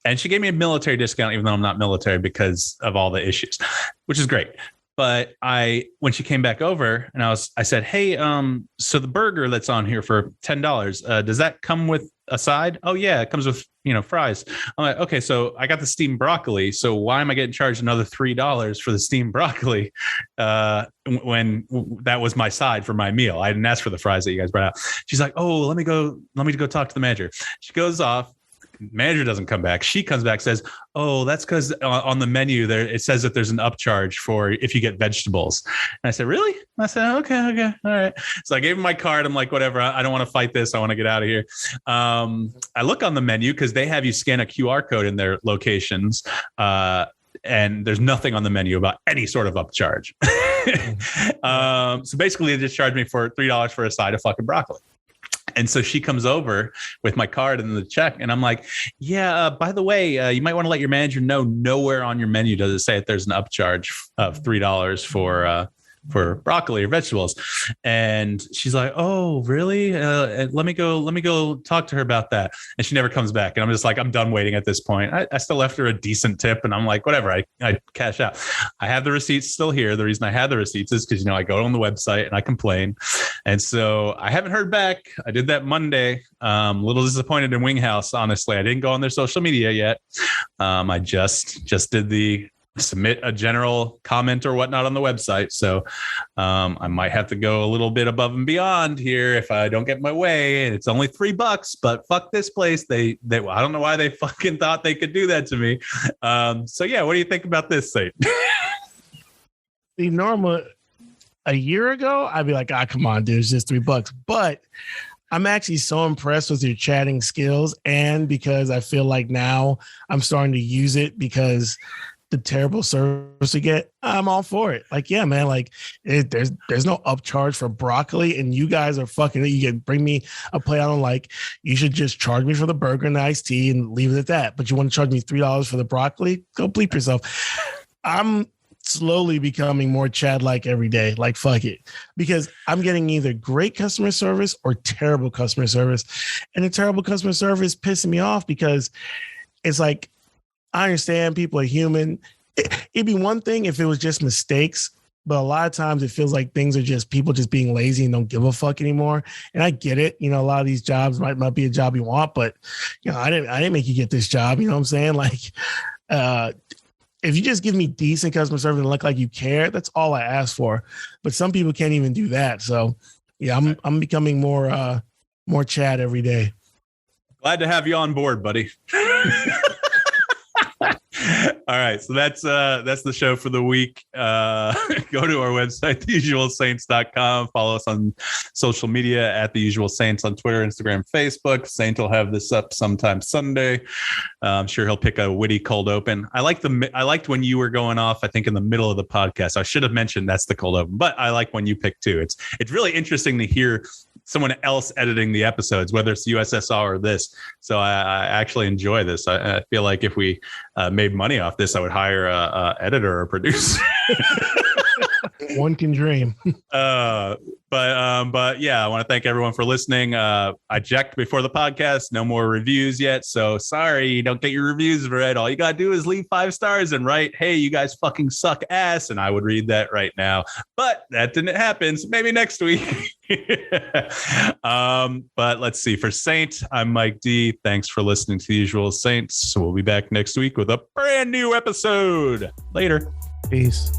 And she gave me a military discount, even though I'm not military, because of all the issues, which is great. But when she came back over and I said, hey, so the burger that's on here for $10, does that come with a side? Oh yeah, it comes with, fries. I'm like, okay, so I got the steamed broccoli. So why am I getting charged another $3 for the steamed broccoli? When that was my side for my meal. I didn't ask for the fries that you guys brought out. She's like, oh, let me go talk to the manager. She goes off. Manager doesn't come back. She comes back, says, oh, that's because on the menu there it says that there's an upcharge for if you get vegetables. And I said, really? I said, okay, all right. So I gave him my card. I'm like, whatever, I don't want to fight this. I want to get out of here. I look on the menu because they have you scan a QR code in their locations, and there's nothing on the menu about any sort of upcharge. So basically they just charged me for $3 for a side of fucking broccoli. And so she comes over with my card and the check, and I'm like, yeah, by the way, you might want to let your manager know nowhere on your menu does it say that there's an upcharge of $3 for broccoli or vegetables. And she's like, oh, really? Let me go talk to her about that. And she never comes back. And I'm just like, I'm done waiting at this point. I still left her a decent tip, and I'm like, whatever, I cash out. I have the receipts still here. The reason I had the receipts is because, I go on the website and I complain. And so I haven't heard back. I did that Monday. A little disappointed in Winghouse, honestly. I didn't go on their social media yet. I just did the submit a general comment or whatnot on the website. So I might have to go a little bit above and beyond here if I don't get my way. And it's only $3, but fuck this place. They I don't know why they fucking thought they could do that to me. So yeah, what do you think about this, Sainte? The normal a year ago, I'd be like, come on, dude, it's just $3. But I'm actually so impressed with your chatting skills, and because I feel like now I'm starting to use it because the terrible service we get, I'm all for it. Like, yeah, man, like there's no upcharge for broccoli, and you guys are fucking, you can bring me a plate. I don't like, you should just charge me for the burger and the iced tea and leave it at that. But you want to charge me $3 for the broccoli? Go bleep yourself. I'm slowly becoming more Chad-like every day. Like, fuck it. Because I'm getting either great customer service or terrible customer service. And the terrible customer service pissing me off because it's like, I understand people are human. It'd be one thing if it was just mistakes, but a lot of times it feels like things are just people just being lazy and don't give a fuck anymore. And I get it. A lot of these jobs might not be a job you want, but I didn't make you get this job. You know what I'm saying? Like, if you just give me decent customer service and look like you care, that's all I ask for. But some people can't even do that. So yeah, I'm becoming more Chad every day. Glad to have you on board, buddy. All right. So that's the show for the week. Go to our website, theusualsaints.com. Follow us on social media at The Usual Saints on Twitter, Instagram, Facebook. Saint will have this up sometime Sunday. I'm sure he'll pick a witty cold open. I liked when you were going off, I think in the middle of the podcast. I should have mentioned that's the cold open, but I like when you pick too. It's really interesting to hear someone else editing the episodes, whether it's USSR or this. So I actually enjoy this. I feel like if we made money off this, I would hire a editor or producer. One can dream. But yeah, I want to thank everyone for listening. I checked before the podcast, no more reviews yet. So sorry, you don't get your reviews read. All you got to do is leave 5 stars and write, hey, you guys fucking suck ass. And I would read that right now. But that didn't happen. So maybe next week. But let's see. For Saint, I'm Mike D. Thanks for listening to The Usual Saints. So we'll be back next week with a brand new episode. Later. Peace.